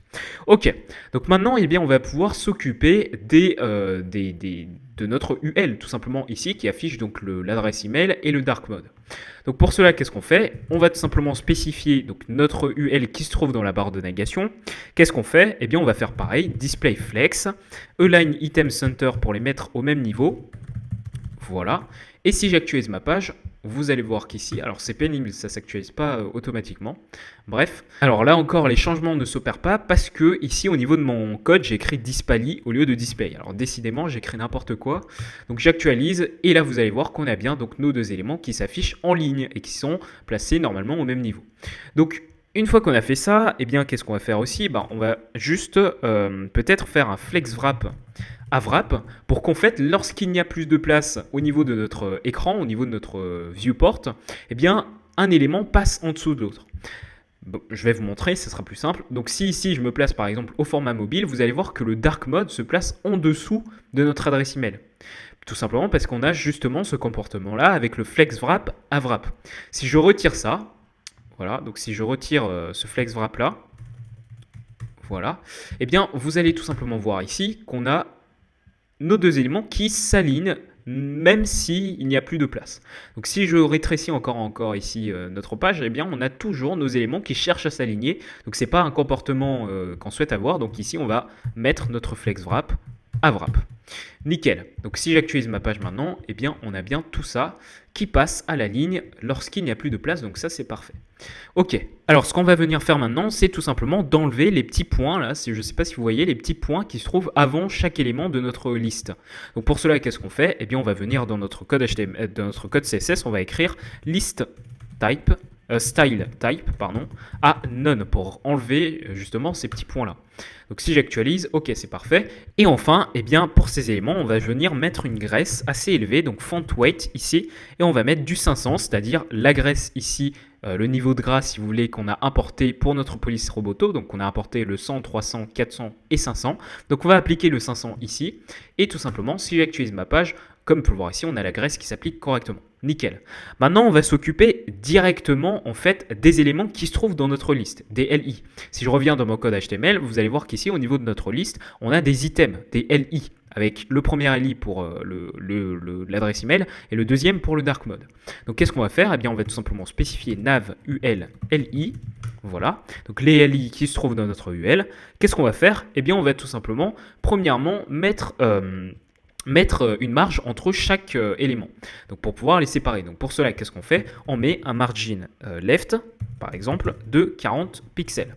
Ok, donc maintenant eh bien, on va pouvoir s'occuper de notre UL, tout simplement ici, qui affiche donc l'adresse email et le dark mode. Donc pour cela, qu'est-ce qu'on fait? On va tout simplement spécifier donc, notre UL qui se trouve dans la barre de navigation. Qu'est-ce qu'on fait? Eh bien, on va faire pareil, display flex, align item center pour les mettre au même niveau. Voilà. Et si j'actualise ma page, vous allez voir qu'ici, alors c'est pénible, ça ne s'actualise pas automatiquement. Bref, alors là encore, les changements ne s'opèrent pas parce que ici, au niveau de mon code, j'ai écrit display au lieu de display. Alors décidément, j'écris n'importe quoi. Donc j'actualise et là, vous allez voir qu'on a bien donc, nos deux éléments qui s'affichent en ligne et qui sont placés normalement au même niveau. Donc une fois qu'on a fait ça, eh bien, qu'est-ce qu'on va faire aussi? On va juste peut-être faire un flex wrap à wrap pour qu'en fait, lorsqu'il n'y a plus de place au niveau de notre écran, au niveau de notre viewport, eh bien, un élément passe en dessous de l'autre. Bon, je vais vous montrer, ce sera plus simple. Donc si ici je me place par exemple au format mobile, vous allez voir que le dark mode se place en dessous de notre adresse email. Tout simplement parce qu'on a justement ce comportement-là avec le flex wrap à wrap. Si je retire ça, voilà, donc si je retire ce flex wrap là, voilà, eh bien vous allez tout simplement voir ici qu'on a nos deux éléments qui s'alignent même s'il n'y a plus de place. Donc si je rétrécis encore ici notre page, eh bien on a toujours nos éléments qui cherchent à s'aligner. Donc ce n'est pas un comportement qu'on souhaite avoir. Donc ici on va mettre notre flex wrap à wrap. Nickel. Donc si j'actualise ma page maintenant, eh bien on a bien tout ça qui passe à la ligne lorsqu'il n'y a plus de place. Donc ça c'est parfait. Ok. Alors ce qu'on va venir faire maintenant, c'est tout simplement d'enlever les petits points là. Je ne sais pas si vous voyez les petits points qui se trouvent avant chaque élément de notre liste. Donc pour cela, qu'est-ce qu'on fait? Eh bien on va venir dans notre code HTML, dans notre code CSS, on va écrire list type. Style type à none pour enlever justement ces petits points là. Donc si j'actualise, ok c'est parfait. Et enfin, eh bien, pour ces éléments, on va venir mettre une graisse assez élevée, donc font weight ici, et on va mettre du 500, c'est-à-dire la graisse ici, le niveau de gras si vous voulez qu'on a importé pour notre police roboto, donc on a importé le 100, 300, 400 et 500. Donc on va appliquer le 500 ici, et tout simplement si j'actualise ma page, comme vous pouvez le voir ici, on a la graisse qui s'applique correctement. Nickel. Maintenant, on va s'occuper directement en fait des éléments qui se trouvent dans notre liste, des LI. Si je reviens dans mon code HTML, vous allez voir qu'ici, au niveau de notre liste, on a des items, des LI, avec le premier LI pour l'adresse email et le deuxième pour le dark mode. Donc, qu'est-ce qu'on va faire? Eh bien, on va tout simplement spécifier nav ul li. Voilà. Donc, les LI qui se trouvent dans notre ul. Qu'est-ce qu'on va faire? Eh bien, on va tout simplement, premièrement, mettre une marge entre chaque élément, donc pour pouvoir les séparer. Donc pour cela, qu'est-ce qu'on fait? On met un margin left, par exemple, de 40 pixels.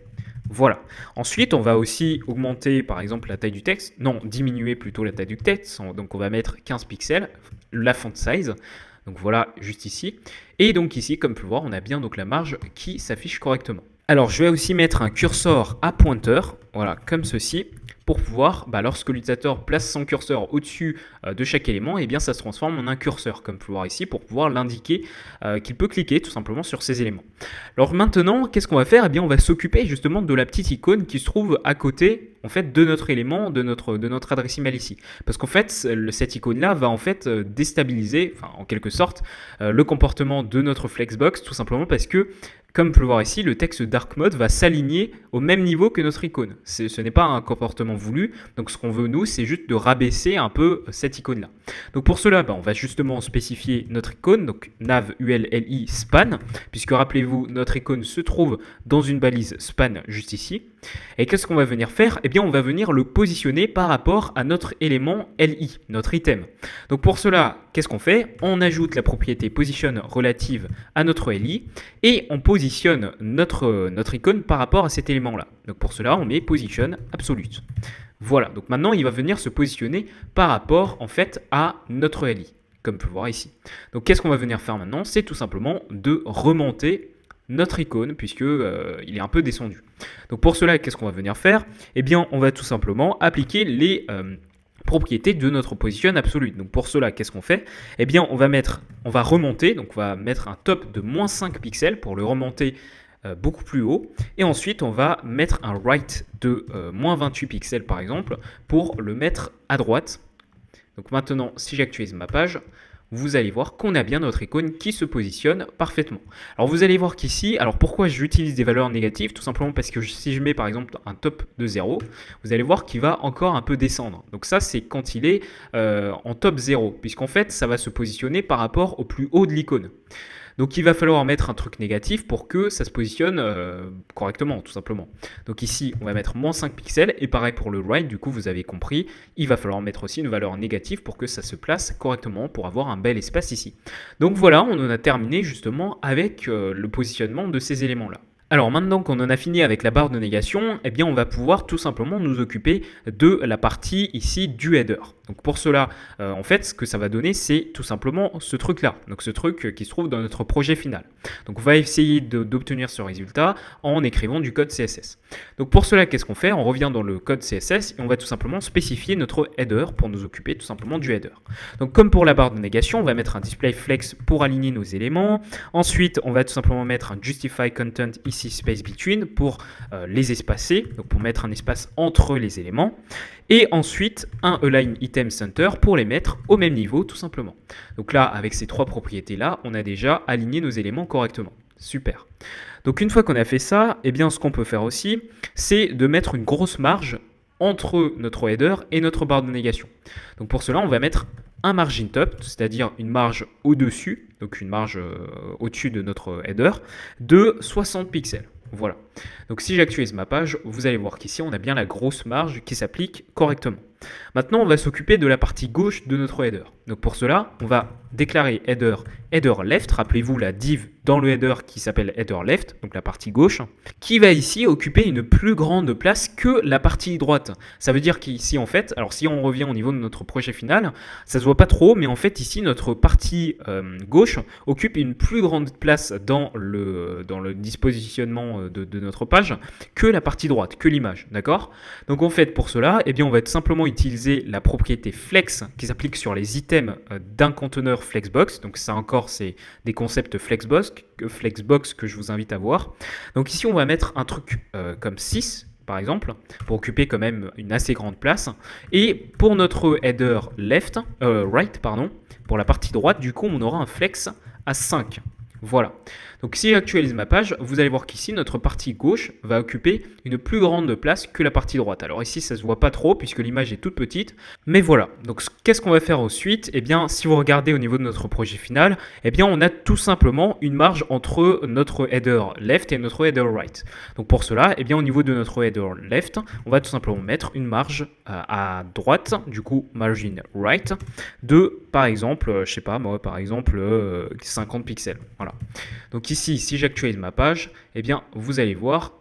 Voilà. Ensuite, on va aussi augmenter, par exemple, la taille du texte. Non, diminuer plutôt la taille du texte. Donc on va mettre 15 pixels, la font size. Donc voilà, juste ici. Et donc ici, comme vous pouvez le voir, on a bien donc la marge qui s'affiche correctement. Alors, je vais aussi mettre un curseur à pointeur, voilà, comme ceci, pour pouvoir, lorsque l'utilisateur place son curseur au-dessus de chaque élément, eh bien, ça se transforme en un curseur, comme vous pouvez voir ici, pour pouvoir l'indiquer qu'il peut cliquer tout simplement sur ces éléments. Alors maintenant, qu'est-ce qu'on va faire? Eh bien, on va s'occuper justement de la petite icône qui se trouve à côté en fait, de notre élément, de notre adresse email ici. Parce qu'en fait, cette icône-là va en fait déstabiliser, en quelque sorte, le comportement de notre Flexbox, tout simplement parce que comme vous pouvez le voir ici, le texte dark mode va s'aligner au même niveau que notre icône. Ce n'est pas un comportement voulu. Donc ce qu'on veut nous, c'est juste de rabaisser un peu cette icône-là. Donc pour cela, on va justement spécifier notre icône, donc nav ulli span, puisque rappelez-vous, notre icône se trouve dans une balise span juste ici. Et qu'est-ce qu'on va venir faire? Eh bien, on va venir le positionner par rapport à notre élément li, notre item. Donc pour cela, qu'est-ce qu'on fait? On ajoute la propriété position relative à notre li et on positionne notre icône par rapport à cet élément-là. Donc pour cela, on met position absolute. Voilà, donc maintenant, il va venir se positionner par rapport en fait à notre li, comme vous pouvez le voir ici. Donc qu'est-ce qu'on va venir faire maintenant? C'est tout simplement de remonter notre icône puisque il est un peu descendu. Donc pour cela, qu'est-ce qu'on va venir faire? Eh bien, on va tout simplement appliquer les propriétés de notre position absolue. Donc pour cela, qu'est-ce qu'on fait? Eh bien, on va remonter, donc on va mettre un top de -5 pixels pour le remonter beaucoup plus haut. Et ensuite, on va mettre un right de moins 28 pixels par exemple pour le mettre à droite. Donc maintenant, si j'actualise ma page, vous allez voir qu'on a bien notre icône qui se positionne parfaitement. Alors vous allez voir qu'ici, alors pourquoi j'utilise des valeurs négatives? Tout simplement parce que si je mets par exemple un top de 0, vous allez voir qu'il va encore un peu descendre. Donc ça, c'est quand il est en top 0, puisqu'en fait, ça va se positionner par rapport au plus haut de l'icône. Donc il va falloir mettre un truc négatif pour que ça se positionne correctement, tout simplement. Donc ici, on va mettre moins 5 pixels. Et pareil pour le right, du coup, vous avez compris, il va falloir mettre aussi une valeur négative pour que ça se place correctement, pour avoir un bel espace ici. Donc voilà, on en a terminé justement avec le positionnement de ces éléments-là. Alors maintenant qu'on en a fini avec la barre de négation, eh bien on va pouvoir tout simplement nous occuper de la partie ici du header. Donc pour cela, en fait, ce que ça va donner, c'est tout simplement ce truc-là. Donc ce truc qui se trouve dans notre projet final. Donc on va essayer d'obtenir ce résultat en écrivant du code CSS. Donc pour cela, qu'est-ce qu'on fait? On revient dans le code CSS et on va tout simplement spécifier notre header pour nous occuper tout simplement du header. Donc comme pour la barre de négation, on va mettre un display flex pour aligner nos éléments. Ensuite, on va tout simplement mettre un justify content ici space between pour les espacer, donc pour mettre un espace entre les éléments. Et ensuite, un align item center pour les mettre au même niveau, tout simplement. Donc là, avec ces trois propriétés-là, on a déjà aligné nos éléments correctement. Super. Donc une fois qu'on a fait ça, eh bien, ce qu'on peut faire aussi, c'est de mettre une grosse marge entre notre header et notre barre de négation. Donc pour cela, on va mettre un margin top, c'est-à-dire une marge au-dessus, donc une marge au-dessus de notre header, de 60 pixels. Voilà. Donc si j'actualise ma page, vous allez voir qu'ici, on a bien la grosse marge qui s'applique correctement. Maintenant, on va s'occuper de la partie gauche de notre header. Donc pour cela, on va déclarer header left. Rappelez-vous la div dans le header qui s'appelle header left, donc la partie gauche, qui va ici occuper une plus grande place que la partie droite. Ça veut dire qu'ici, en fait, alors si on revient au niveau de notre projet final, ça se voit pas trop, mais en fait ici, notre partie gauche occupe une plus grande place dans le dispositionnement de notre page que la partie droite, que l'image, d'accord? Donc en fait, pour cela, eh bien, on va simplement utiliser la propriété flex qui s'applique sur les items d'un conteneur Flexbox. Donc ça encore, c'est des concepts Flexbox que je vous invite à voir. Donc ici, on va mettre un truc comme 6 par exemple, pour occuper quand même une assez grande place. Et pour notre header right, pour la partie droite, du coup, on aura un flex à 5. Voilà. Donc si j'actualise ma page, vous allez voir qu'ici, notre partie gauche va occuper une plus grande place que la partie droite. Alors ici, ça ne se voit pas trop puisque l'image est toute petite. Mais voilà. Donc qu'est-ce qu'on va faire ensuite? Eh bien, si vous regardez au niveau de notre projet final, eh bien, on a tout simplement une marge entre notre header left et notre header right. Donc pour cela, eh bien, au niveau de notre header left, on va tout simplement mettre une marge à droite, du coup, margin right, de, par exemple, je sais pas, moi, par exemple, 50 pixels. Voilà. Donc ici, si j'actualise ma page, eh bien, vous allez voir.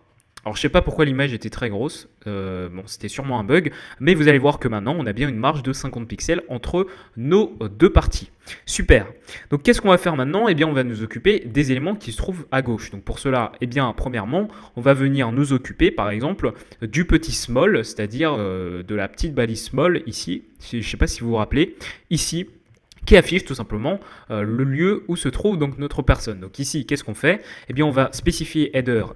Alors, je ne sais pas pourquoi l'image était très grosse. Bon, c'était sûrement un bug. Mais vous allez voir que maintenant, on a bien une marge de 50 pixels entre nos deux parties. Super. Donc, qu'est-ce qu'on va faire maintenant? Eh bien, on va nous occuper des éléments qui se trouvent à gauche. Donc, pour cela, eh bien, premièrement, on va venir nous occuper, par exemple, du petit small, c'est-à-dire de la petite balise small ici. Je ne sais pas si vous vous rappelez. Ici, qui affiche tout simplement le lieu où se trouve donc notre personne. Donc ici, qu'est-ce qu'on fait? Eh bien, on va spécifier header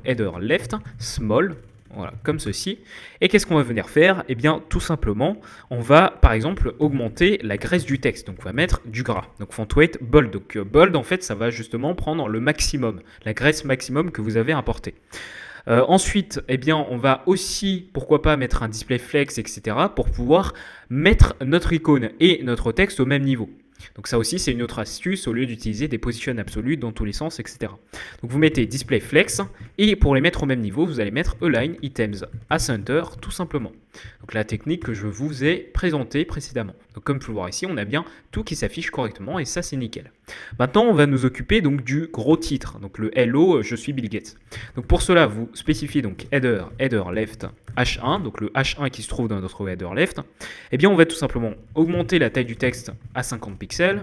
left, small, voilà, comme ceci. Et qu'est-ce qu'on va venir faire? Eh bien, tout simplement, on va, par exemple, augmenter la graisse du texte. Donc, on va mettre du gras. Donc, font weight bold. Donc, bold, en fait, ça va justement prendre le maximum, la graisse maximum que vous avez importée. Ensuite, eh bien, on va aussi, pourquoi pas, mettre un display flex, etc. pour pouvoir mettre notre icône et notre texte au même niveau. Donc ça aussi, c'est une autre astuce au lieu d'utiliser des positions absolues dans tous les sens, etc. Donc vous mettez display flex et pour les mettre au même niveau, vous allez mettre align items à center tout simplement. Donc la technique que je vous ai présentée précédemment. Donc comme vous pouvez voir ici, on a bien tout qui s'affiche correctement et ça c'est nickel. Maintenant, on va nous occuper donc du gros titre, donc le hello, je suis Bill Gates. Donc pour cela, vous spécifiez donc header left H1, donc le H1 qui se trouve dans notre header left. Eh bien, on va tout simplement augmenter la taille du texte à 50 pixels.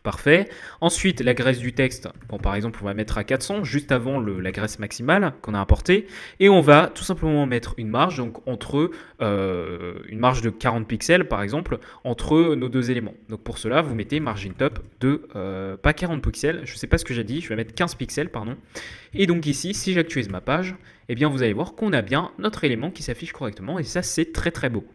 Parfait. Ensuite, la graisse du texte, bon, par exemple, on va mettre à 400, juste avant la graisse maximale qu'on a importée. Et on va tout simplement mettre une marge, donc entre une marge de 40 pixels, par exemple, entre nos deux éléments. Donc pour cela, vous mettez margin top de, pas 40 pixels, je ne sais pas ce que j'ai dit, je vais mettre 15 pixels, pardon. Et donc ici, si j'actualise ma page, eh bien vous allez voir qu'on a bien notre élément qui s'affiche correctement. Et ça, c'est très très beau.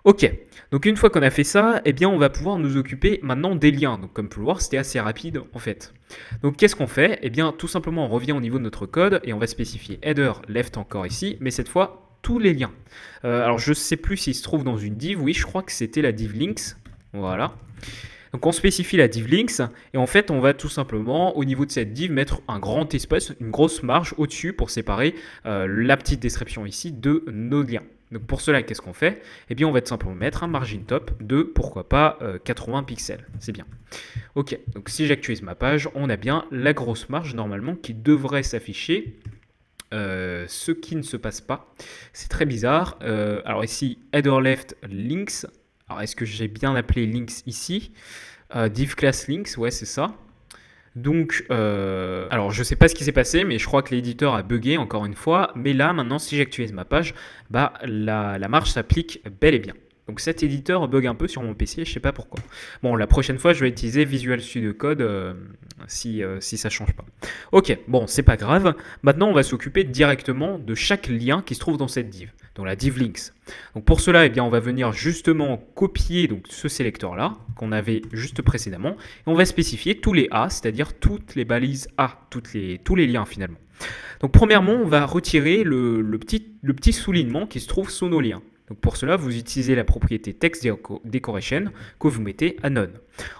Ok, donc une fois qu'on a fait ça, eh bien on va pouvoir nous occuper maintenant des liens. Donc comme vous pouvez le voir, c'était assez rapide en fait. Donc qu'est-ce qu'on fait? Eh bien tout simplement on revient au niveau de notre code et on va spécifier header left encore ici, mais cette fois tous les liens. Alors je ne sais plus s'il se trouve dans une div, oui je crois que c'était la div links, voilà. Donc on spécifie la div links et en fait on va tout simplement au niveau de cette div mettre un grand espace, une grosse marge au-dessus pour séparer la petite description ici de nos liens. Donc pour cela, qu'est-ce qu'on fait? Eh bien, on va tout simplement mettre un margin top de, pourquoi pas, 80 pixels. C'est bien. Ok, donc si j'actualise ma page, on a bien la grosse marge normalement qui devrait s'afficher. Ce qui ne se passe pas. C'est très bizarre. Alors ici, header left links. Alors est-ce que j'ai bien appelé links ici? Div class links, ouais, c'est ça. Donc, alors je sais pas ce qui s'est passé, mais je crois que l'éditeur a bugué encore une fois. Mais là, maintenant, si j'actualise ma page, bah, la marge s'applique bel et bien. Donc cet éditeur bug un peu sur mon PC, je sais pas pourquoi. Bon, la prochaine fois, je vais utiliser Visual Studio Code si ça change pas. Ok, bon, c'est pas grave. Maintenant, on va s'occuper directement de chaque lien qui se trouve dans cette div, dans la div links. Donc pour cela, eh bien, on va venir justement copier donc, ce sélecteur-là qu'on avait juste précédemment et on va spécifier tous les A, c'est-à-dire toutes les balises A, tous les liens finalement. Donc premièrement, on va retirer le petit soulignement qui se trouve sous nos liens. Donc pour cela, vous utilisez la propriété text decoration que vous mettez à none.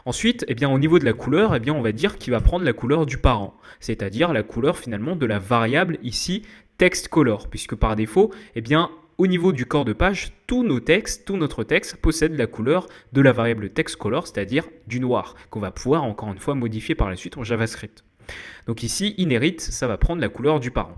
Ensuite, eh bien, au niveau de la couleur, eh bien, on va dire qu'il va prendre la couleur du parent, c'est-à-dire la couleur finalement de la variable ici text color, puisque par défaut, eh bien, au niveau du corps de page, tous nos textes, tout notre texte possède la couleur de la variable text color, c'est-à-dire du noir, qu'on va pouvoir encore une fois modifier par la suite en JavaScript. Donc ici, inherit, ça va prendre la couleur du parent.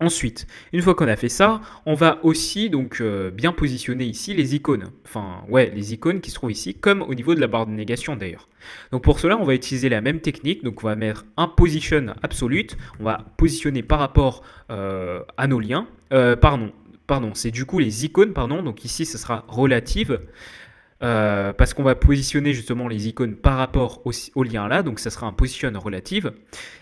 Ensuite, une fois qu'on a fait ça, on va aussi donc bien positionner ici les icônes. Enfin, ouais, les icônes qui se trouvent ici, comme au niveau de la barre de négation d'ailleurs. Donc pour cela, on va utiliser la même technique. Donc on va mettre un position absolute. On va positionner par rapport à nos liens. Pardon, c'est du coup les icônes, pardon. Donc ici, ce sera relative. Parce qu'on va positionner justement les icônes par rapport au lien là, donc ça sera un position relative.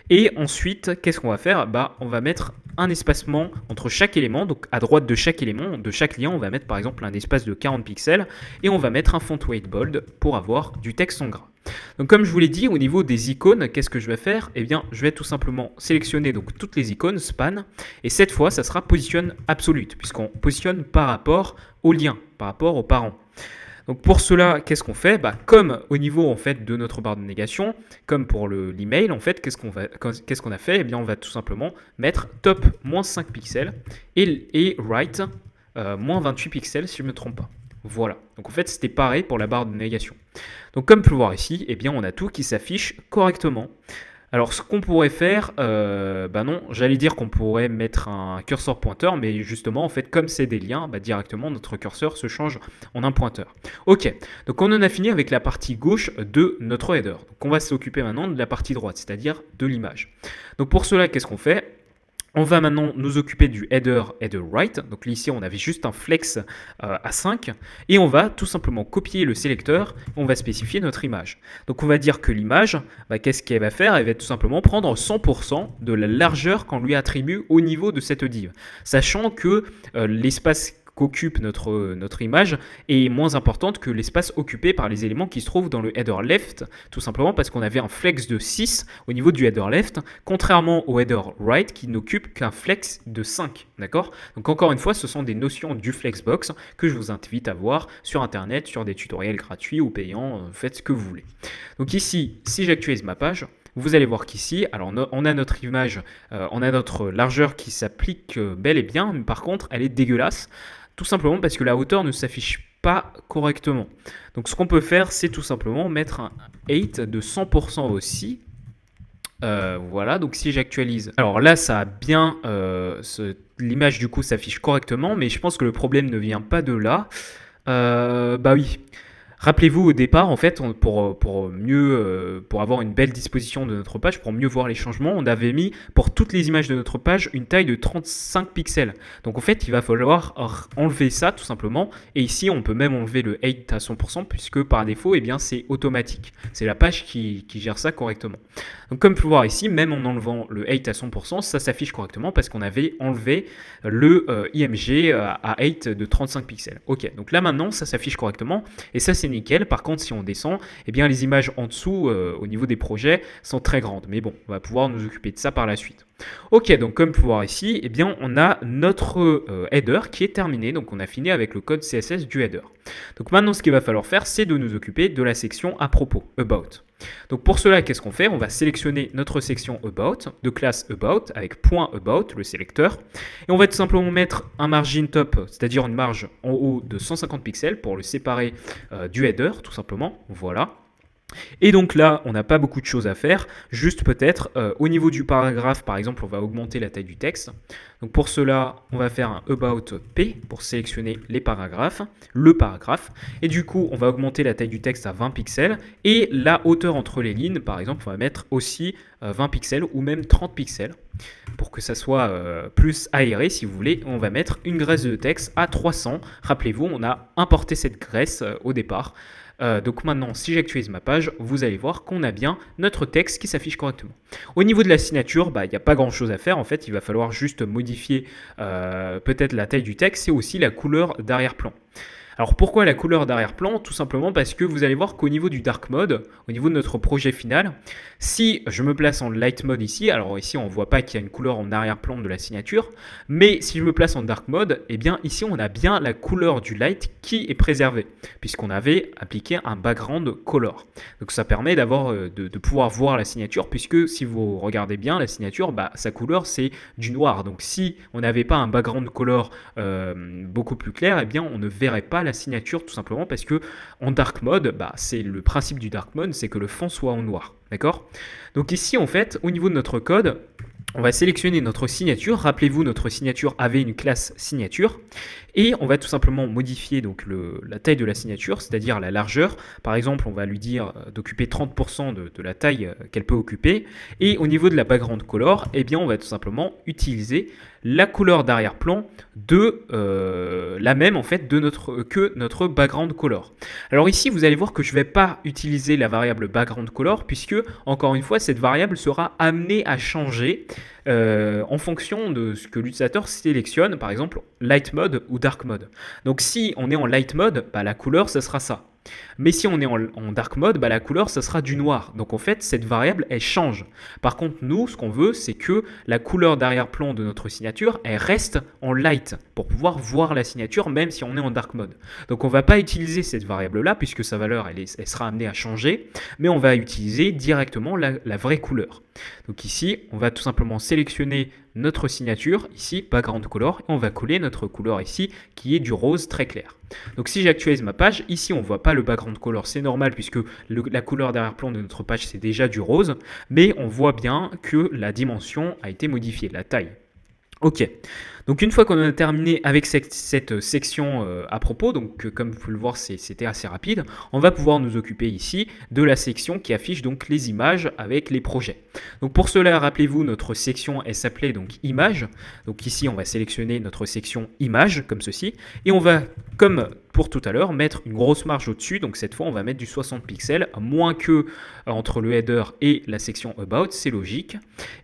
Et ensuite, qu'est-ce qu'on va faire? Bah, on va mettre un espacement entre chaque élément, donc à droite de chaque élément, de chaque lien, on va mettre par exemple un espace de 40 pixels et on va mettre un font weight bold pour avoir du texte en gras. Donc comme je vous l'ai dit, au niveau des icônes, qu'est-ce que je vais faire? Eh bien, je vais tout simplement sélectionner donc toutes les icônes, span, et cette fois, ça sera position absolute, puisqu'on positionne par rapport au lien, par rapport aux parents. Donc pour cela, qu'est-ce qu'on fait? Bah, comme au niveau en fait de notre barre de négation, comme pour l'email, en fait, qu'est-ce qu'on a fait? Eh bien, on va tout simplement mettre top moins 5 pixels et right moins 28 pixels si je ne me trompe pas. Voilà. Donc en fait, c'était pareil pour la barre de négation. Donc comme vous pouvez le voir ici, eh bien, on a tout qui s'affiche correctement. Alors ce qu'on pourrait faire, bah non, j'allais dire qu'on pourrait mettre un curseur pointeur, mais justement en fait comme c'est des liens, bah, directement notre curseur se change en un pointeur. Ok, donc on en a fini avec la partie gauche de notre header. Donc on va s'occuper maintenant de la partie droite, c'est-à-dire de l'image. Donc pour cela, qu'est-ce qu'on fait? On va maintenant nous occuper du header right. Donc ici, on avait juste un flex à 5. Et on va tout simplement copier le sélecteur. On va spécifier notre image. Donc on va dire que l'image, bah, qu'est-ce qu'elle va faire? Elle va tout simplement prendre 100% de la largeur qu'on lui attribue au niveau de cette div. Sachant que l'espace qu'occupe notre image est moins importante que l'espace occupé par les éléments qui se trouvent dans le header left, tout simplement parce qu'on avait un flex de 6 au niveau du header left, contrairement au header right qui n'occupe qu'un flex de 5, d'accord? Donc encore une fois, ce sont des notions du flexbox que je vous invite à voir sur internet, sur des tutoriels gratuits ou payants, faites ce que vous voulez. Donc ici, si j'actualise ma page, vous allez voir qu'ici, alors on a notre image, on a notre largeur qui s'applique bel et bien, mais par contre, elle est dégueulasse. Tout simplement parce que la hauteur ne s'affiche pas correctement. Donc ce qu'on peut faire, c'est tout simplement mettre un 8 de 100% aussi. Voilà, donc si j'actualise. Alors là, ça a bien... l'image du coup s'affiche correctement, mais je pense que le problème ne vient pas de là. Bah oui. Rappelez-vous au départ, en fait, pour avoir une belle disposition de notre page, pour mieux voir les changements, on avait mis pour toutes les images de notre page une taille de 35 pixels. Donc en fait, il va falloir enlever ça tout simplement. Et ici, on peut même enlever le height à 100% puisque par défaut, eh bien, c'est automatique. C'est la page qui gère ça correctement. Donc comme vous pouvez voir ici, même en enlevant le height à 100%, ça s'affiche correctement parce qu'on avait enlevé le IMG à height de 35 pixels. Ok, donc là maintenant, ça s'affiche correctement et ça c'est nickel. Par contre, si on descend, eh bien les images en dessous, au niveau des projets, sont très grandes. Mais bon, on va pouvoir nous occuper de ça par la suite. Ok, donc comme vous pouvez voir ici, eh bien on a notre header qui est terminé. Donc on a fini avec le code CSS du header. Donc maintenant, ce qu'il va falloir faire, c'est de nous occuper de la section à propos, about. Donc pour cela, qu'est-ce qu'on fait? On va sélectionner notre section about, de classe about, avec point .about, le sélecteur. Et on va tout simplement mettre un margin top, c'est-à-dire une marge en haut de 150 pixels pour le séparer du header, tout simplement. Voilà. Et donc là, on n'a pas beaucoup de choses à faire, juste peut-être au niveau du paragraphe, par exemple, on va augmenter la taille du texte. Donc pour cela, on va faire un about p pour sélectionner les paragraphes, le paragraphe. Et du coup, on va augmenter la taille du texte à 20 pixels. Et la hauteur entre les lignes, par exemple, on va mettre aussi 20 pixels ou même 30 pixels pour que ça soit plus aéré si vous voulez. On va mettre une graisse de texte à 300. Rappelez-vous, on a importé cette graisse au départ. Donc maintenant, si j'actualise ma page, vous allez voir qu'on a bien notre texte qui s'affiche correctement. Au niveau de la signature, il n'y a pas grand chose à faire. En fait, il va falloir juste modifier peut-être la taille du texte et aussi la couleur d'arrière-plan. Alors pourquoi la couleur d'arrière-plan? Tout simplement parce que vous allez voir qu'au niveau du dark mode, au niveau de notre projet final, si je me place en light mode ici, alors ici on ne voit pas qu'il y a une couleur en arrière-plan de la signature, mais si je me place en dark mode, eh bien ici on a bien la couleur du light qui est préservée, puisqu'on avait appliqué un background color. Donc ça permet d'avoir de pouvoir voir la signature, puisque si vous regardez bien la signature, sa couleur c'est du noir. Donc si on n'avait pas un background color beaucoup plus clair, eh bien on ne verrait pas la signature tout simplement parce que en dark mode, c'est le principe du dark mode, c'est que le fond soit en noir, d'accord? Donc ici en fait, au niveau de notre code, on va sélectionner notre signature. Rappelez-vous, notre signature avait une classe signature et on va tout simplement modifier donc la taille de la signature, c'est-à-dire la largeur. Par exemple, on va lui dire d'occuper 30% de la taille qu'elle peut occuper. Et au niveau de la background color, eh bien, on va tout simplement utiliser la couleur d'arrière-plan de la même en fait que notre background color. Alors ici, vous allez voir que je ne vais pas utiliser la variable background color puisque, encore une fois, cette variable sera amenée à changer en fonction de ce que l'utilisateur sélectionne, par exemple light mode ou dark mode. Donc si on est en light mode, la couleur, ce sera ça. Mais si on est en dark mode, la couleur, ça sera du noir. Donc en fait, cette variable, elle change. Par contre, nous, ce qu'on veut, c'est que la couleur d'arrière-plan de notre signature, elle reste en light pour pouvoir voir la signature, même si on est en dark mode. Donc on ne va pas utiliser cette variable-là, puisque sa valeur, elle sera amenée à changer, mais on va utiliser directement la vraie couleur. Donc ici, on va tout simplement sélectionner notre signature, ici, background color, et on va coller notre couleur ici, qui est du rose très clair. Donc si j'actualise ma page, ici on ne voit pas le background color, c'est normal puisque la couleur d'arrière-plan de notre page c'est déjà du rose, mais on voit bien que la dimension a été modifiée, la taille. Ok, donc une fois qu'on a terminé avec cette section à propos, donc comme vous pouvez le voir c'était assez rapide, on va pouvoir nous occuper ici de la section qui affiche donc les images avec les projets. Donc pour cela, rappelez-vous, notre section elle s'appelait donc images, donc ici on va sélectionner notre section images comme ceci, et on va comme pour tout à l'heure mettre une grosse marge au-dessus, donc cette fois on va mettre du 60 pixels, moins que entre le header et la section about, c'est logique.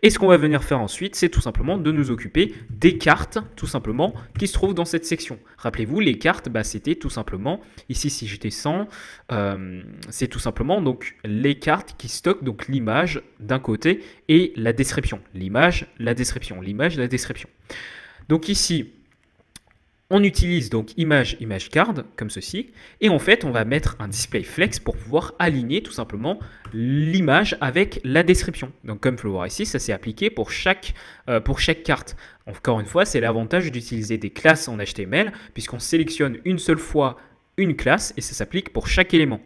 Et ce qu'on va venir faire ensuite, c'est tout simplement de nous occuper des cartes, tout simplement, qui se trouvent dans cette section. Rappelez-vous, les cartes, c'était tout simplement, ici si je descends, c'est tout simplement donc les cartes qui stockent donc l'image d'un côté et la description. L'image, la description, l'image, la description. Donc ici, on utilise donc image card comme ceci et en fait on va mettre un display flex pour pouvoir aligner tout simplement l'image avec la description. Donc comme vous pouvez le voir ici, ça s'est appliqué pour chaque carte. Encore une fois, c'est l'avantage d'utiliser des classes en HTML puisqu'on sélectionne une seule fois une classe et ça s'applique pour chaque élément.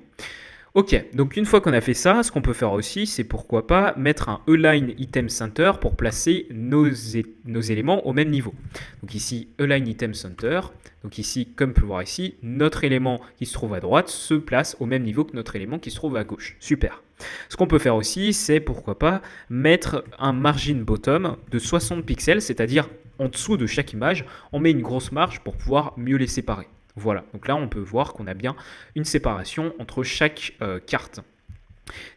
Ok, donc une fois qu'on a fait ça, ce qu'on peut faire aussi, c'est pourquoi pas mettre un Align Item Center pour placer nos éléments au même niveau. Donc ici, Align Item Center. Donc ici, comme on peut voir ici, notre élément qui se trouve à droite se place au même niveau que notre élément qui se trouve à gauche. Super. Ce qu'on peut faire aussi, c'est pourquoi pas mettre un margin bottom de 60 pixels, c'est-à-dire en dessous de chaque image, on met une grosse marge pour pouvoir mieux les séparer. Voilà, donc là on peut voir qu'on a bien une séparation entre chaque carte.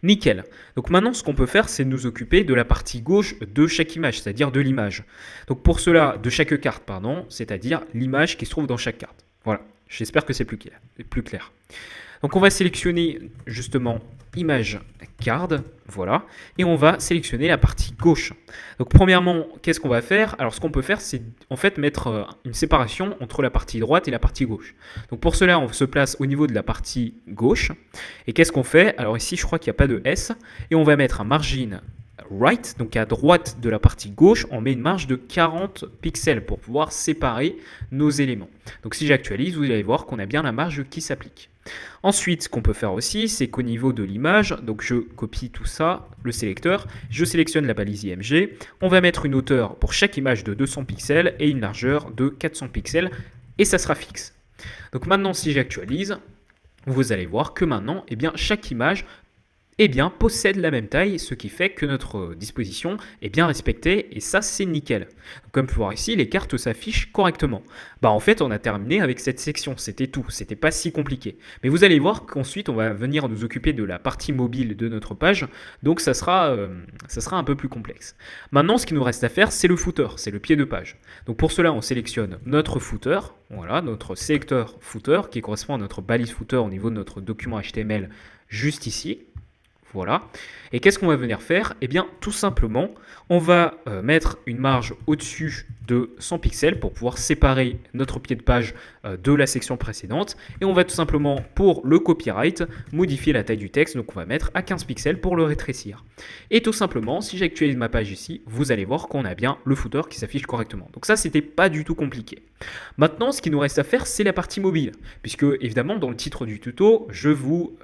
Nickel. Donc maintenant ce qu'on peut faire, c'est nous occuper de la partie gauche de chaque image, c'est-à-dire de l'image. Donc pour cela, de chaque carte, pardon, c'est-à-dire l'image qui se trouve dans chaque carte. Voilà, j'espère que c'est plus clair. Donc on va sélectionner justement image card, voilà, et on va sélectionner la partie gauche. Donc premièrement, qu'est-ce qu'on va faire? Alors ce qu'on peut faire, c'est en fait mettre une séparation entre la partie droite et la partie gauche. Donc pour cela, on se place au niveau de la partie gauche. Et qu'est-ce qu'on fait? Alors ici, je crois qu'il n'y a pas de S, et on va mettre un margin right, donc à droite de la partie gauche, on met une marge de 40 pixels pour pouvoir séparer nos éléments. Donc si j'actualise, vous allez voir qu'on a bien la marge qui s'applique. Ensuite, ce qu'on peut faire aussi, c'est qu'au niveau de l'image, donc je copie tout ça, le sélecteur, je sélectionne la balise IMG, on va mettre une hauteur pour chaque image de 200 pixels et une largeur de 400 pixels, et ça sera fixe. Donc maintenant, si j'actualise, vous allez voir que maintenant, eh bien, chaque image possède la même taille, ce qui fait que notre disposition est bien respectée, et ça c'est nickel. Donc, comme vous pouvez voir ici, les cartes s'affichent correctement. En fait, on a terminé avec cette section, c'était tout, c'était pas si compliqué. Mais vous allez voir qu'ensuite, on va venir nous occuper de la partie mobile de notre page, donc ça sera un peu plus complexe. Maintenant, ce qu'il nous reste à faire, c'est le footer, c'est le pied de page. Donc pour cela, on sélectionne notre footer, voilà, notre sélecteur footer, qui correspond à notre balise footer au niveau de notre document HTML, juste ici. Voilà. Et qu'est-ce qu'on va venir faire? Eh bien, tout simplement, on va mettre une marge au-dessus de 100 pixels pour pouvoir séparer notre pied de page de la section précédente. Et on va tout simplement, pour le copyright, modifier la taille du texte. Donc, on va mettre à 15 pixels pour le rétrécir. Et tout simplement, si j'actualise ma page ici, vous allez voir qu'on a bien le footer qui s'affiche correctement. Donc ça, c'était pas du tout compliqué. Maintenant, ce qui nous reste à faire, c'est la partie mobile. Puisque, évidemment, dans le titre du tuto, je vous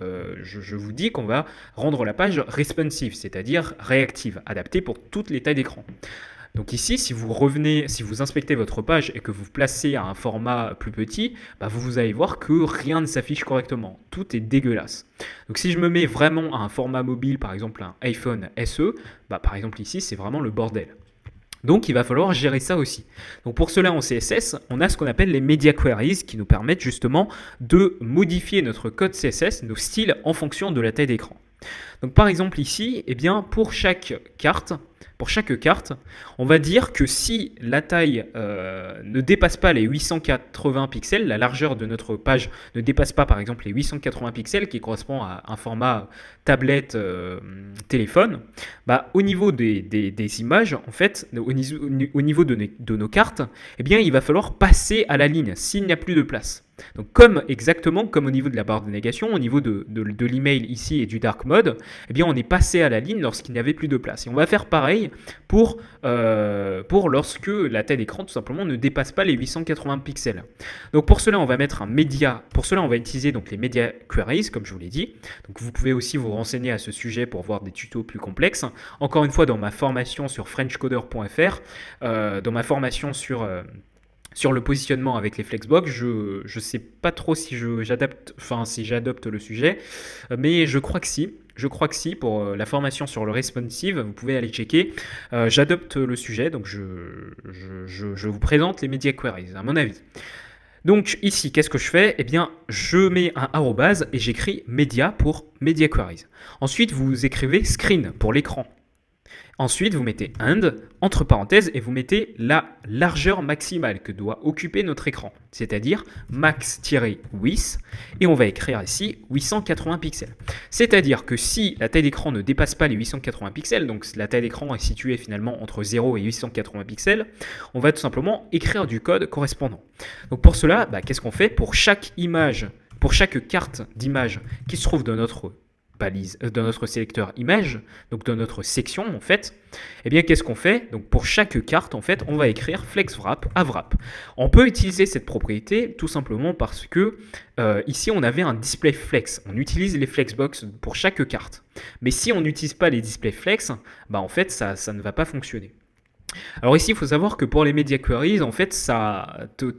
dis qu'on va rendre la page responsive, c'est-à-dire réactive, adaptée pour toutes les tailles d'écran. Donc ici, si vous inspectez votre page et que vous placez à un format plus petit, vous allez voir que rien ne s'affiche correctement. Tout est dégueulasse. Donc si je me mets vraiment à un format mobile, par exemple un iPhone SE, par exemple ici, c'est vraiment le bordel. Donc il va falloir gérer ça aussi. Donc pour cela en CSS, on a ce qu'on appelle les media queries qui nous permettent justement de modifier notre code CSS, nos styles en fonction de la taille d'écran. Donc par exemple ici, eh bien, pour chaque carte, on va dire que si la taille ne dépasse pas les 880 pixels, la largeur de notre page ne dépasse pas par exemple les 880 pixels qui correspond à un format tablette téléphone, au niveau des images, en fait, au niveau de nos cartes, eh bien, il va falloir passer à la ligne s'il n'y a plus de place. Donc exactement comme au niveau de la barre de négation, au niveau de l'email ici et du dark mode, eh bien on est passé à la ligne lorsqu'il n'y avait plus de place. Et on va faire pareil pour lorsque la taille d'écran tout simplement ne dépasse pas les 880 pixels. Donc pour cela on va mettre un média, pour cela on va utiliser donc les media queries comme je vous l'ai dit. Donc vous pouvez aussi vous renseigner à ce sujet pour voir des tutos plus complexes. Encore une fois dans ma formation sur frenchcoder.fr, dans ma formation sur le positionnement avec les flexbox, je ne sais pas trop si j'adopte le sujet, mais je crois que si. Je crois que si, pour la formation sur le responsive, vous pouvez aller checker. J'adopte le sujet, donc je vous présente les media queries, à mon avis. Donc ici, qu'est-ce que je fais? Eh bien, je mets un arrobase et j'écris media pour media queries. Ensuite, vous écrivez screen pour l'écran. Ensuite, vous mettez and, entre parenthèses, et vous mettez la largeur maximale que doit occuper notre écran, c'est-à-dire max-width, et on va écrire ici 880 pixels. C'est-à-dire que si la taille d'écran ne dépasse pas les 880 pixels, donc la taille d'écran est située finalement entre 0 et 880 pixels, on va tout simplement écrire du code correspondant. Donc pour cela, qu'est-ce qu'on fait? Pour chaque image, pour chaque carte d'image qui se trouve dans notre balise, dans notre sélecteur image, donc dans notre section en fait, eh bien qu'est-ce qu'on fait? Donc pour chaque carte en fait, on va écrire flexWrap à wrap. On peut utiliser cette propriété tout simplement parce que ici on avait un display flex. On utilise les flexbox pour chaque carte. Mais si on n'utilise pas les display flex, bah en fait ça ne va pas fonctionner. Alors ici, il faut savoir que pour les media queries, en fait,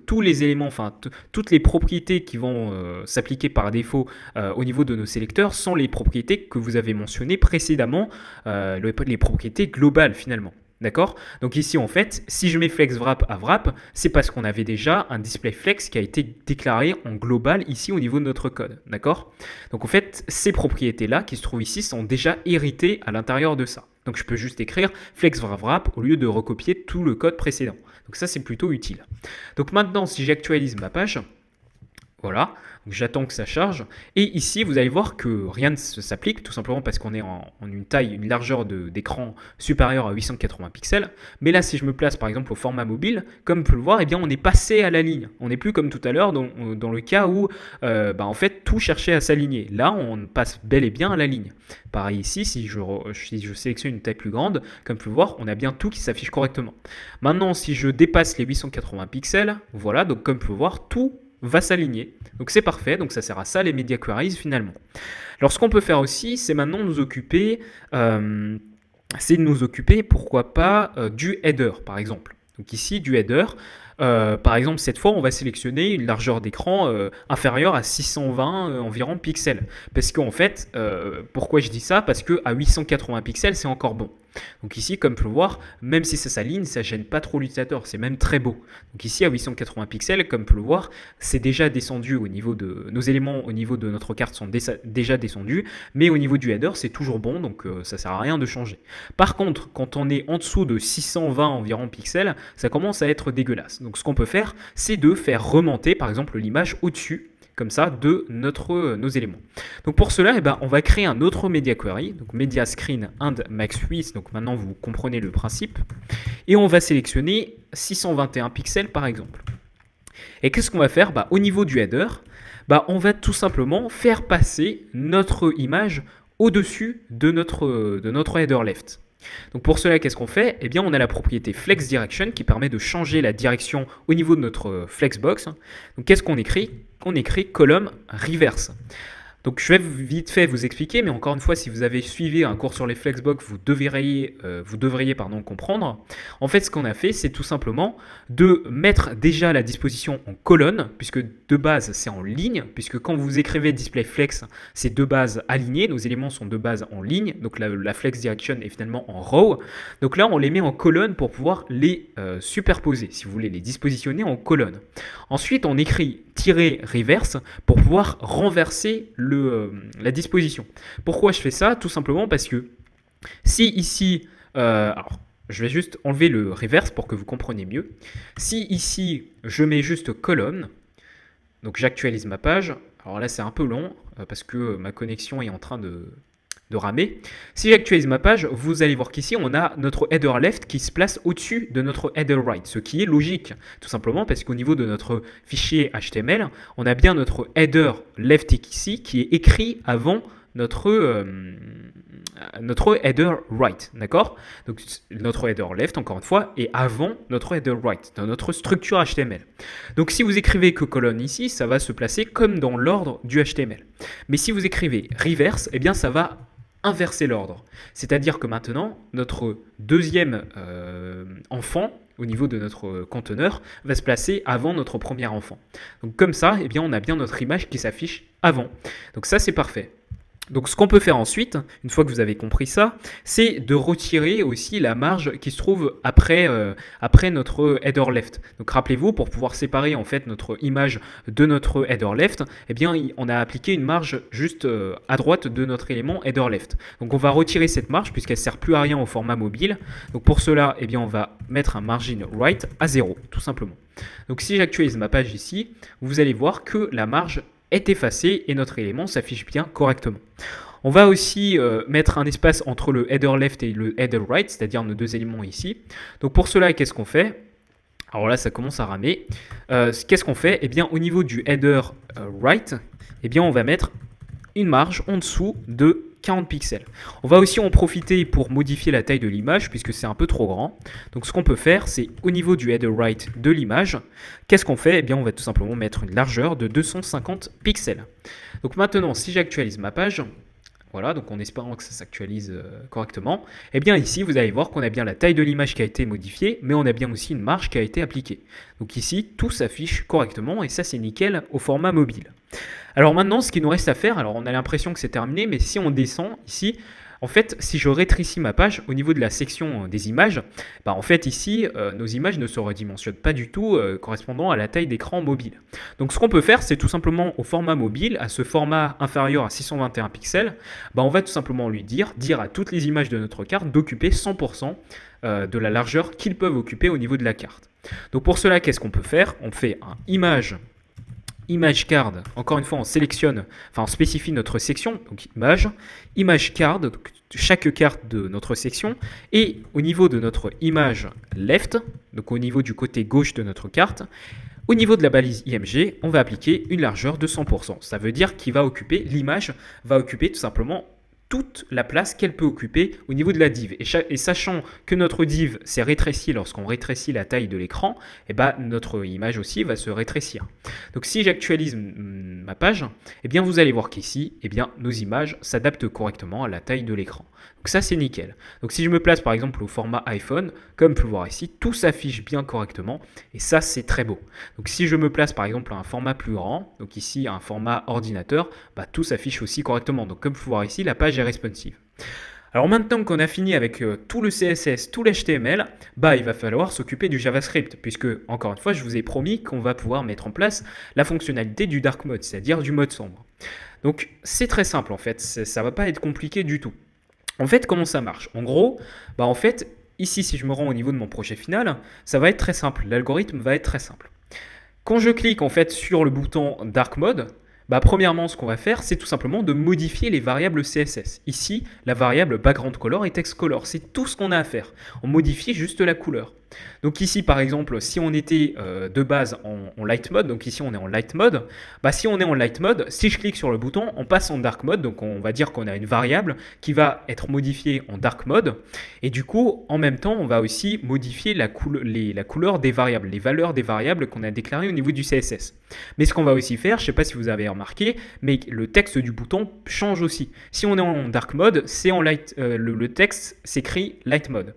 tous les éléments, enfin toutes les propriétés qui vont s'appliquer par défaut au niveau de nos sélecteurs sont les propriétés que vous avez mentionnées précédemment, les propriétés globales finalement. D'accord? Donc ici, en fait, si je mets flexWrap à wrap, c'est parce qu'on avait déjà un display flex qui a été déclaré en global ici au niveau de notre code. D'accord? Donc en fait, ces propriétés-là qui se trouvent ici sont déjà héritées à l'intérieur de ça. Donc je peux juste écrire flexWrap au lieu de recopier tout le code précédent. Donc ça, c'est plutôt utile. Donc maintenant, si j'actualise ma page, voilà, j'attends que ça charge. Et ici, vous allez voir que rien ne s'applique, tout simplement parce qu'on est en une largeur d'écran supérieure à 880 pixels. Mais là, si je me place par exemple au format mobile, comme vous pouvez le voir, eh bien, on est passé à la ligne. On n'est plus comme tout à l'heure dans le cas où en fait, tout cherchait à s'aligner. Là, on passe bel et bien à la ligne. Pareil ici, si je sélectionne une taille plus grande, comme vous pouvez le voir, on a bien tout qui s'affiche correctement. Maintenant, si je dépasse les 880 pixels, voilà, donc comme vous pouvez le voir, tout va s'aligner. Donc c'est parfait, donc ça sert à ça les media queries finalement. Alors ce qu'on peut faire aussi, c'est maintenant nous occuper, pourquoi pas, du header par exemple. Donc ici du header, par exemple cette fois on va sélectionner une largeur d'écran inférieure à 620 environ pixels. Parce qu'en fait, pourquoi je dis ça? Parce qu'à 880 pixels c'est encore bon. Donc ici, comme vous pouvez le voir, même si ça s'aligne, ça ne gêne pas trop l'utilisateur, c'est même très beau. Donc ici, à 880 pixels, comme vous pouvez le voir, c'est déjà descendu au niveau de nos éléments, au niveau de notre carte sont déjà descendus, mais au niveau du header, c'est toujours bon, donc ça ne sert à rien de changer. Par contre, quand on est en dessous de 620 environ pixels, ça commence à être dégueulasse. Donc ce qu'on peut faire, c'est de faire remonter, par exemple, l'image au-dessus, comme ça, de nos éléments. Donc pour cela, on va créer un autre media query, donc media screen and max width, donc maintenant vous comprenez le principe, et on va sélectionner 621 pixels par exemple. Et qu'est-ce qu'on va faire? Au niveau du header, on va tout simplement faire passer notre image au-dessus de notre header left. Donc pour cela, qu'est-ce qu'on fait? Eh bien, on a la propriété Flex Direction qui permet de changer la direction au niveau de notre flexbox. Donc qu'est-ce qu'on écrit? On écrit column reverse. Donc je vais vite fait vous expliquer, mais encore une fois, si vous avez suivi un cours sur les flexbox, vous devriez comprendre. En fait, ce qu'on a fait, c'est tout simplement de mettre déjà la disposition en colonne, puisque de base, c'est en ligne, puisque quand vous écrivez display flex, c'est de base aligné, nos éléments sont de base en ligne, donc la flex direction est finalement en row. Donc là, on les met en colonne pour pouvoir les superposer, si vous voulez les dispositionner en colonne. Ensuite, on écrit "reverse" pour pouvoir renverser la disposition. Pourquoi je fais ça? Tout simplement parce que si ici, alors je vais juste enlever le reverse pour que vous compreniez mieux. Si ici, je mets juste colonne, donc j'actualise ma page. Alors là, c'est un peu long parce que ma connexion est en train de ramer. Si j'actualise ma page, vous allez voir qu'ici, on a notre header left qui se place au-dessus de notre header right, ce qui est logique, tout simplement parce qu'au niveau de notre fichier HTML, on a bien notre header left ici qui est écrit avant notre header right, d'accord? Donc notre header left, encore une fois, est avant notre header right, dans notre structure HTML. Donc si vous écrivez que colonne ici, ça va se placer comme dans l'ordre du HTML. Mais si vous écrivez reverse, eh bien ça va inverser l'ordre. C'est-à-dire que maintenant, notre deuxième enfant, au niveau de notre conteneur, va se placer avant notre premier enfant. Donc comme ça, eh bien, on a bien notre image qui s'affiche avant. Donc ça, c'est parfait. Donc ce qu'on peut faire ensuite, une fois que vous avez compris ça, c'est de retirer aussi la marge qui se trouve après notre header left. Donc rappelez-vous, pour pouvoir séparer en fait notre image de notre header left, eh bien on a appliqué une marge juste à droite de notre élément header left. Donc on va retirer cette marge puisqu'elle ne sert plus à rien au format mobile. Donc pour cela, eh bien on va mettre un margin right à 0, tout simplement. Donc si j'actualise ma page ici, vous allez voir que la marge est effacé et notre élément s'affiche bien correctement. On va aussi mettre un espace entre le header left et le header right, c'est-à-dire nos deux éléments ici. Donc pour cela, qu'est-ce qu'on fait? Alors là, ça commence à ramer. Qu'est-ce qu'on fait? Eh bien, au niveau du header right, eh bien, on va mettre une marge en dessous de 40 pixels. On va aussi en profiter pour modifier la taille de l'image puisque c'est un peu trop grand. Donc ce qu'on peut faire, c'est au niveau du header right de l'image, qu'est-ce qu'on fait? Eh bien on va tout simplement mettre une largeur de 250 pixels. Donc maintenant, si j'actualise ma page, voilà, donc en espérant que ça s'actualise correctement, eh bien ici, vous allez voir qu'on a bien la taille de l'image qui a été modifiée, mais on a bien aussi une marge qui a été appliquée. Donc ici, tout s'affiche correctement et ça, c'est nickel au format mobile. Alors maintenant, ce qu'il nous reste à faire, alors on a l'impression que c'est terminé, mais si on descend ici, en fait, si je rétrécis ma page au niveau de la section des images, bah en fait ici, nos images ne se redimensionnent pas du tout correspondant à la taille d'écran mobile. Donc ce qu'on peut faire, c'est tout simplement au format mobile, à ce format inférieur à 621 pixels, bah on va tout simplement lui dire à toutes les images de notre carte d'occuper 100% de la largeur qu'ils peuvent occuper au niveau de la carte. Donc pour cela, qu'est-ce qu'on peut faire? On fait un image card, encore une fois on sélectionne, enfin on spécifie notre section, donc image card, donc chaque carte de notre section, et au niveau de notre image left, donc au niveau du côté gauche de notre carte, au niveau de la balise IMG, on va appliquer une largeur de 100%. Ça veut dire qu'il va occuper, l'image va occuper tout simplement toute la place qu'elle peut occuper au niveau de la div. Et sachant que notre div s'est rétrécie lorsqu'on rétrécit la taille de l'écran, et ben notre image aussi va se rétrécir. Donc si j'actualise ma page, eh bien vous allez voir qu'ici, eh bien nos images s'adaptent correctement à la taille de l'écran. Donc ça c'est nickel. Donc si je me place par exemple au format iPhone, comme vous pouvez voir ici, tout s'affiche bien correctement et ça c'est très beau. Donc si je me place par exemple à un format plus grand, donc ici à un format ordinateur, bah, tout s'affiche aussi correctement. Donc comme vous pouvez voir ici, la page est responsive. Alors maintenant qu'on a fini avec tout le CSS, tout l'HTML, bah, il va falloir s'occuper du JavaScript, puisque, encore une fois, je vous ai promis qu'on va pouvoir mettre en place la fonctionnalité du dark mode, c'est-à-dire du mode sombre. Donc c'est très simple en fait, ça ne va pas être compliqué du tout. En fait, comment ça marche? En gros, bah en fait, ici, si je me rends au niveau de mon projet final, ça va être très simple. L'algorithme va être très simple. Quand je clique en fait sur le bouton Dark Mode, bah, premièrement, ce qu'on va faire, c'est tout simplement de modifier les variables CSS. Ici, la variable background color et text color, c'est tout ce qu'on a à faire. On modifie juste la couleur. Donc ici, par exemple, si on était de base en light mode, donc ici on est en light mode, bah si on est en light mode, si je clique sur le bouton, on passe en dark mode, donc on va dire qu'on a une variable qui va être modifiée en dark mode, et du coup, en même temps, on va aussi modifier la couleur des variables, les valeurs des variables qu'on a déclarées au niveau du CSS. Mais ce qu'on va aussi faire, je ne sais pas si vous avez remarqué, mais le texte du bouton change aussi. Si on est en dark mode, c'est en light, le texte s'écrit light mode.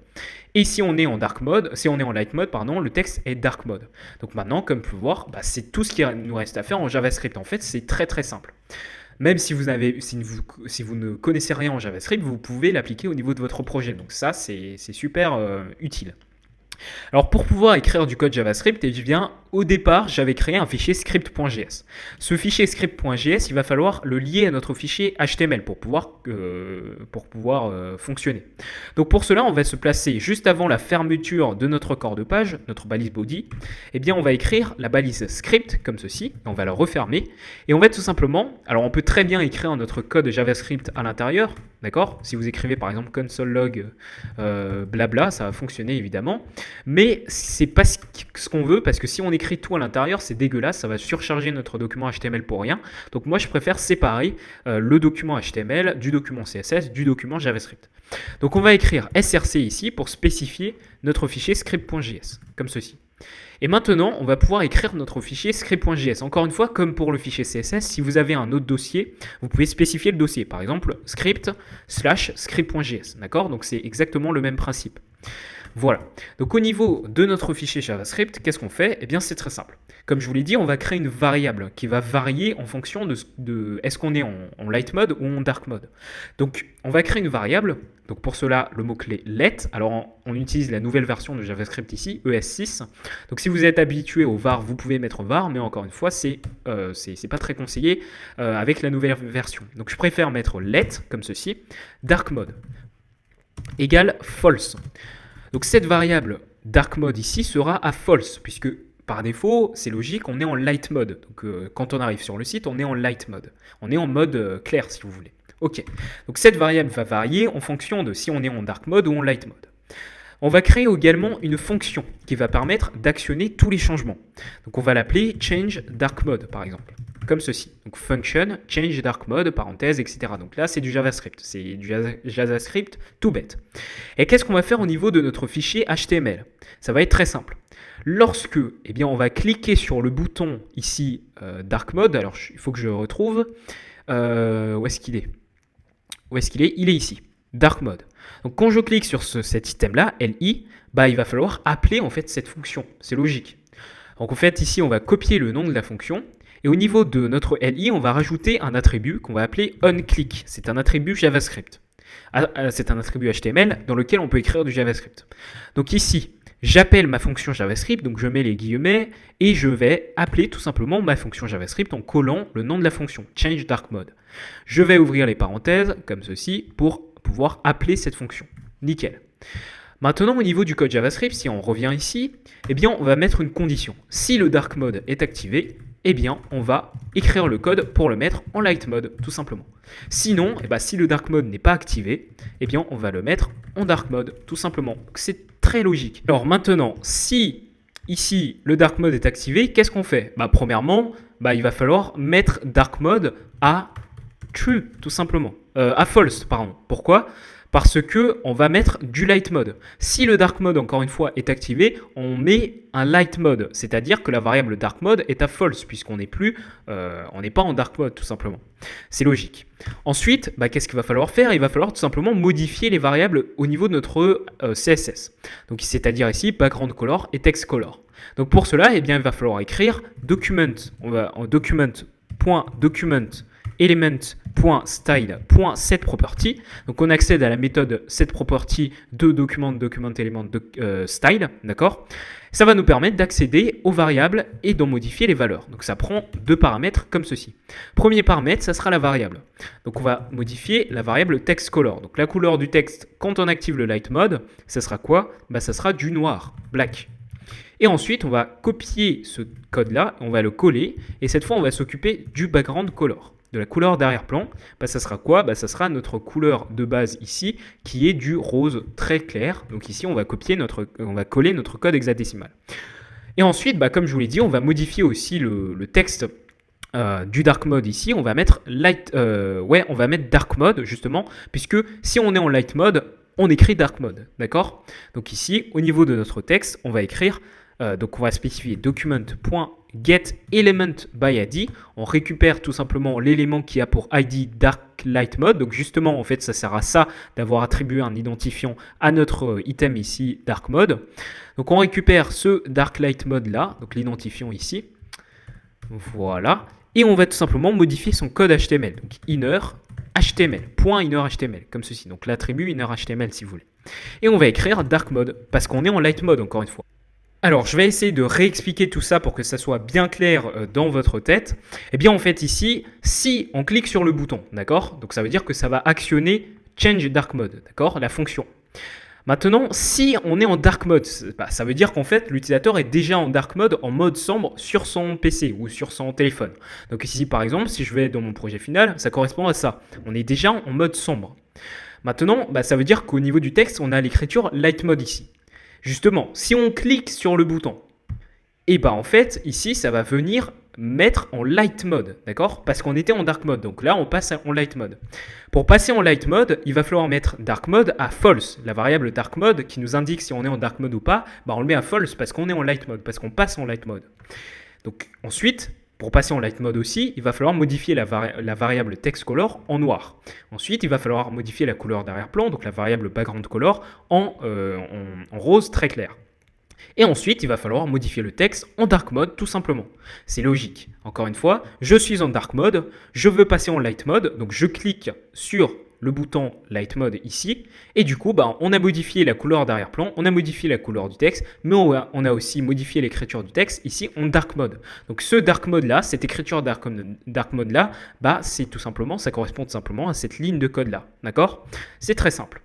Et si on est en dark mode, si on est en light mode, pardon, le texte est dark mode. Donc maintenant, comme vous pouvez voir, bah, c'est tout ce qu'il nous reste à faire en JavaScript. En fait, c'est très très simple. Même si vous ne connaissez rien en JavaScript, vous pouvez l'appliquer au niveau de votre projet. Donc ça, c'est super utile. Alors pour pouvoir écrire du code JavaScript, eh bien, au départ, j'avais créé un fichier script.js. Ce fichier script.js, il va falloir le lier à notre fichier HTML pour pouvoir fonctionner. Donc pour cela, on va se placer juste avant la fermeture de notre corps de page, notre balise body. Eh bien, on va écrire la balise script comme ceci. On va la refermer et on va tout simplement, alors on peut très bien écrire notre code JavaScript à l'intérieur, d'accord? Si vous écrivez par exemple console log blabla, ça va fonctionner évidemment. Mais c'est pas ce qu'on veut parce que si on écrit tout à l'intérieur, c'est dégueulasse, ça va surcharger notre document HTML pour rien. Donc moi, je préfère séparer le document HTML du document CSS, du document JavaScript. Donc on va écrire src ici pour spécifier notre fichier script.js, comme ceci. Et maintenant, on va pouvoir écrire notre fichier script.js. Encore une fois, comme pour le fichier CSS, si vous avez un autre dossier, vous pouvez spécifier le dossier. Par exemple, script/script.js. D'accord? Donc c'est exactement le même principe. Voilà. Donc au niveau de notre fichier JavaScript, qu'est-ce qu'on fait? Eh bien c'est très simple. Comme je vous l'ai dit, on va créer une variable qui va varier en fonction de est-ce qu'on est en light mode ou en dark mode. Donc on va créer une variable. Donc pour cela, le mot-clé let. Alors on utilise la nouvelle version de JavaScript ici, ES6. Donc si vous êtes habitué au var, vous pouvez mettre var, mais encore une fois, c'est pas très conseillé avec la nouvelle version. Donc je préfère mettre let comme ceci, dark mode égale false. Donc cette variable dark mode ici sera à false, puisque par défaut, c'est logique, on est en light mode. Donc quand on arrive sur le site, on est en light mode. On est en mode clair si vous voulez. Ok, donc cette variable va varier en fonction de si on est en dark mode ou en light mode. On va créer également une fonction qui va permettre d'actionner tous les changements. Donc on va l'appeler change dark mode par exemple, comme ceci. Donc function, change dark mode, parenthèse, etc. Donc là, c'est du JavaScript. C'est du JavaScript tout bête. Et qu'est-ce qu'on va faire au niveau de notre fichier HTML? Ça va être très simple. Lorsque, eh bien, on va cliquer sur le bouton ici, dark mode. Alors, il faut que je retrouve. Où est-ce qu'il est? Où est-ce qu'il est? Il est ici, dark mode. Donc quand je clique sur cet item-là, LI, bah, il va falloir appeler en fait cette fonction. C'est logique. Donc en fait, ici, on va copier le nom de la fonction. Et au niveau de notre LI, on va rajouter un attribut qu'on va appeler onClick. C'est un attribut JavaScript. C'est un attribut HTML dans lequel on peut écrire du JavaScript. Donc ici, j'appelle ma fonction JavaScript, donc je mets les guillemets, et je vais appeler tout simplement ma fonction JavaScript en collant le nom de la fonction, change dark mode. Je vais ouvrir les parenthèses, comme ceci, pour pouvoir appeler cette fonction. Nickel. Maintenant, au niveau du code JavaScript, si on revient ici, eh bien, on va mettre une condition. Si le dark mode est activé, eh bien, on va écrire le code pour le mettre en light mode, tout simplement. Sinon, eh bien, si le dark mode n'est pas activé, eh bien, on va le mettre en dark mode, tout simplement. C'est très logique. Alors maintenant, si ici le dark mode est activé, qu'est-ce qu'on fait? Premièrement, il va falloir mettre dark mode à true, tout simplement. À false, pardon. Pourquoi? Parce que on va mettre du light mode. Si le dark mode, encore une fois, est activé, on met un light mode, c'est-à-dire que la variable dark mode est à false, puisqu'on n'est plus, on n'est pas en dark mode, tout simplement. C'est logique. Ensuite, qu'est-ce qu'il va falloir faire? Il va falloir tout simplement modifier les variables au niveau de notre CSS. Donc, c'est-à-dire ici, background color et text color. Donc, pour cela, eh bien, il va falloir écrire document. On va en document.document element.style.setProperty. Donc on accède à la méthode setProperty de document element style, d'accord? Ça va nous permettre d'accéder aux variables et d'en modifier les valeurs. Donc ça prend deux paramètres comme ceci. Premier paramètre, ça sera la variable. Donc on va modifier la variable textColor. Donc la couleur du texte, quand on active le light mode, ça sera quoi? Ça sera du noir, black. Et ensuite, on va copier ce code-là, on va le coller, et cette fois, on va s'occuper du background color, de la couleur d'arrière-plan. Ça sera quoi? Ça sera notre couleur de base ici, qui est du rose très clair. Donc ici, on va coller notre code hexadécimal. Et ensuite, comme je vous l'ai dit, on va modifier aussi le texte du dark mode ici. On va mettre on va mettre dark mode justement, puisque si on est en light mode, on écrit dark mode, d'accord? Donc ici, au niveau de notre texte, on va écrire, donc on va spécifier document.getElementById. On récupère tout simplement l'élément qui a pour ID dark light mode. Donc justement, en fait, ça sert à ça d'avoir attribué un identifiant à notre item ici, dark mode. Donc on récupère ce dark light mode là, donc l'identifiant ici. Voilà. Et on va tout simplement modifier son code HTML. Donc inner HTML, .inner HTML, comme ceci. Donc l'attribut inner HTML si vous voulez. Et on va écrire dark mode, parce qu'on est en light mode encore une fois. Alors, je vais essayer de réexpliquer tout ça pour que ça soit bien clair dans votre tête. Eh bien, en fait, ici, si on clique sur le bouton, d'accord? Donc, ça veut dire que ça va actionner Change Dark Mode, d'accord? La fonction. Maintenant, si on est en dark mode, ça veut dire qu'en fait, l'utilisateur est déjà en dark mode, en mode sombre sur son PC ou sur son téléphone. Donc ici, par exemple, si je vais dans mon projet final, ça correspond à ça. On est déjà en mode sombre. Maintenant, ça veut dire qu'au niveau du texte, on a l'écriture light mode ici. Justement, si on clique sur le bouton, et en fait, ici, ça va venir mettre en light mode, d'accord? Parce qu'on était en dark mode, donc là, on passe en light mode. Pour passer en light mode, il va falloir mettre dark mode à false. La variable dark mode qui nous indique si on est en dark mode ou pas, on le met à false parce qu'on est en light mode, parce qu'on passe en light mode. Donc ensuite, pour passer en light mode aussi, il va falloir modifier la variable text color en noir. Ensuite, il va falloir modifier la couleur d'arrière-plan, donc la variable background color, en rose très clair. Et ensuite, il va falloir modifier le texte en dark mode tout simplement. C'est logique. Encore une fois, je suis en dark mode, je veux passer en light mode, donc je clique sur le bouton light mode ici, et du coup, on a modifié la couleur d'arrière-plan, on a modifié la couleur du texte, mais on a aussi modifié l'écriture du texte ici en dark mode. Donc ce dark mode là, cette écriture dark mode là, c'est tout simplement, ça correspond tout simplement à cette ligne de code là, d'accord? C'est très simple.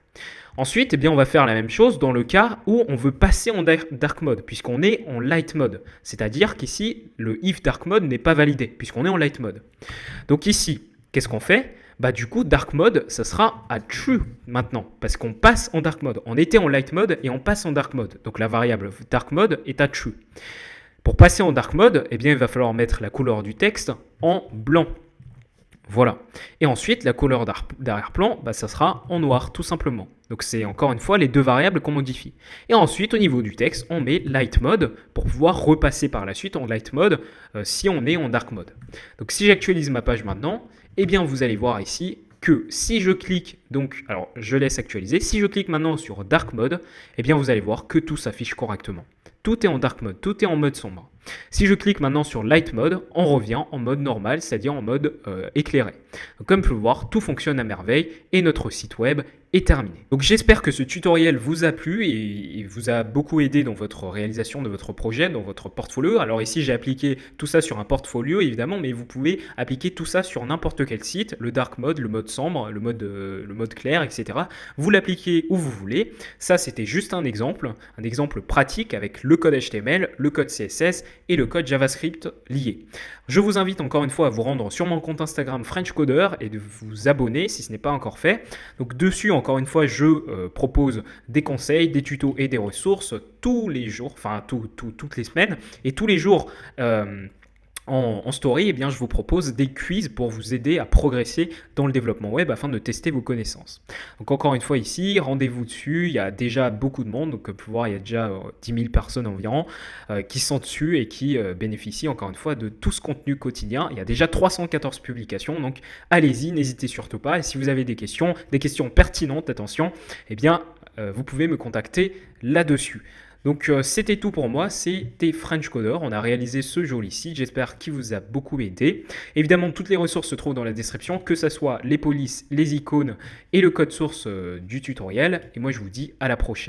Ensuite, on va faire la même chose dans le cas où on veut passer en dark mode, puisqu'on est en light mode. C'est-à-dire qu'ici, le if dark mode n'est pas validé, puisqu'on est en light mode. Donc ici, qu'est-ce qu'on fait? Du coup, dark mode, ça sera à true maintenant, parce qu'on passe en dark mode. On était en light mode et on passe en dark mode. Donc la variable dark mode est à true. Pour passer en dark mode, il va falloir mettre la couleur du texte en blanc. Voilà. Et ensuite, la couleur d'arrière-plan, bah, ça sera en noir, tout simplement. Donc c'est encore une fois les deux variables qu'on modifie. Et ensuite, au niveau du texte, on met light mode pour pouvoir repasser par la suite en light mode si on est en dark mode. Donc si j'actualise ma page maintenant, eh bien vous allez voir ici que si je clique, donc, alors je laisse actualiser, si je clique maintenant sur dark mode, eh bien vous allez voir que tout s'affiche correctement. Tout est en dark mode, tout est en mode sombre. Si je clique maintenant sur light mode, on revient en mode normal, c'est-à-dire en mode éclairé. Donc, comme vous pouvez voir, tout fonctionne à merveille et notre site web est terminé. Donc j'espère que ce tutoriel vous a plu et vous a beaucoup aidé dans votre réalisation de votre projet, dans votre portfolio. Alors ici j'ai appliqué tout ça sur un portfolio évidemment, mais vous pouvez appliquer tout ça sur n'importe quel site, le dark mode, le mode sombre, le mode clair, etc. Vous l'appliquez où vous voulez. Ça c'était juste un exemple pratique avec le code HTML, le code CSS et le code JavaScript lié. Je vous invite encore une fois à vous rendre sur mon compte Instagram French Coder et de vous abonner si ce n'est pas encore fait. Donc dessus, encore une fois, je propose des conseils, des tutos et des ressources tous les jours, enfin toutes les semaines. Et tous les jours, en story, eh bien, je vous propose des quiz pour vous aider à progresser dans le développement web afin de tester vos connaissances. Donc encore une fois ici, rendez-vous dessus, il y a déjà beaucoup de monde, donc comme vous pouvez voir, il y a déjà 10 000 personnes environ qui sont dessus et qui bénéficient encore une fois de tout ce contenu quotidien. Il y a déjà 314 publications, donc allez-y, n'hésitez surtout pas. Et si vous avez des questions pertinentes, attention, eh bien, vous pouvez me contacter là-dessus. Donc c'était tout pour moi, c'était French Coder, on a réalisé ce joli site, j'espère qu'il vous a beaucoup aidé. Évidemment, toutes les ressources se trouvent dans la description, que ce soit les polices, les icônes et le code source du tutoriel. Et moi je vous dis à la prochaine.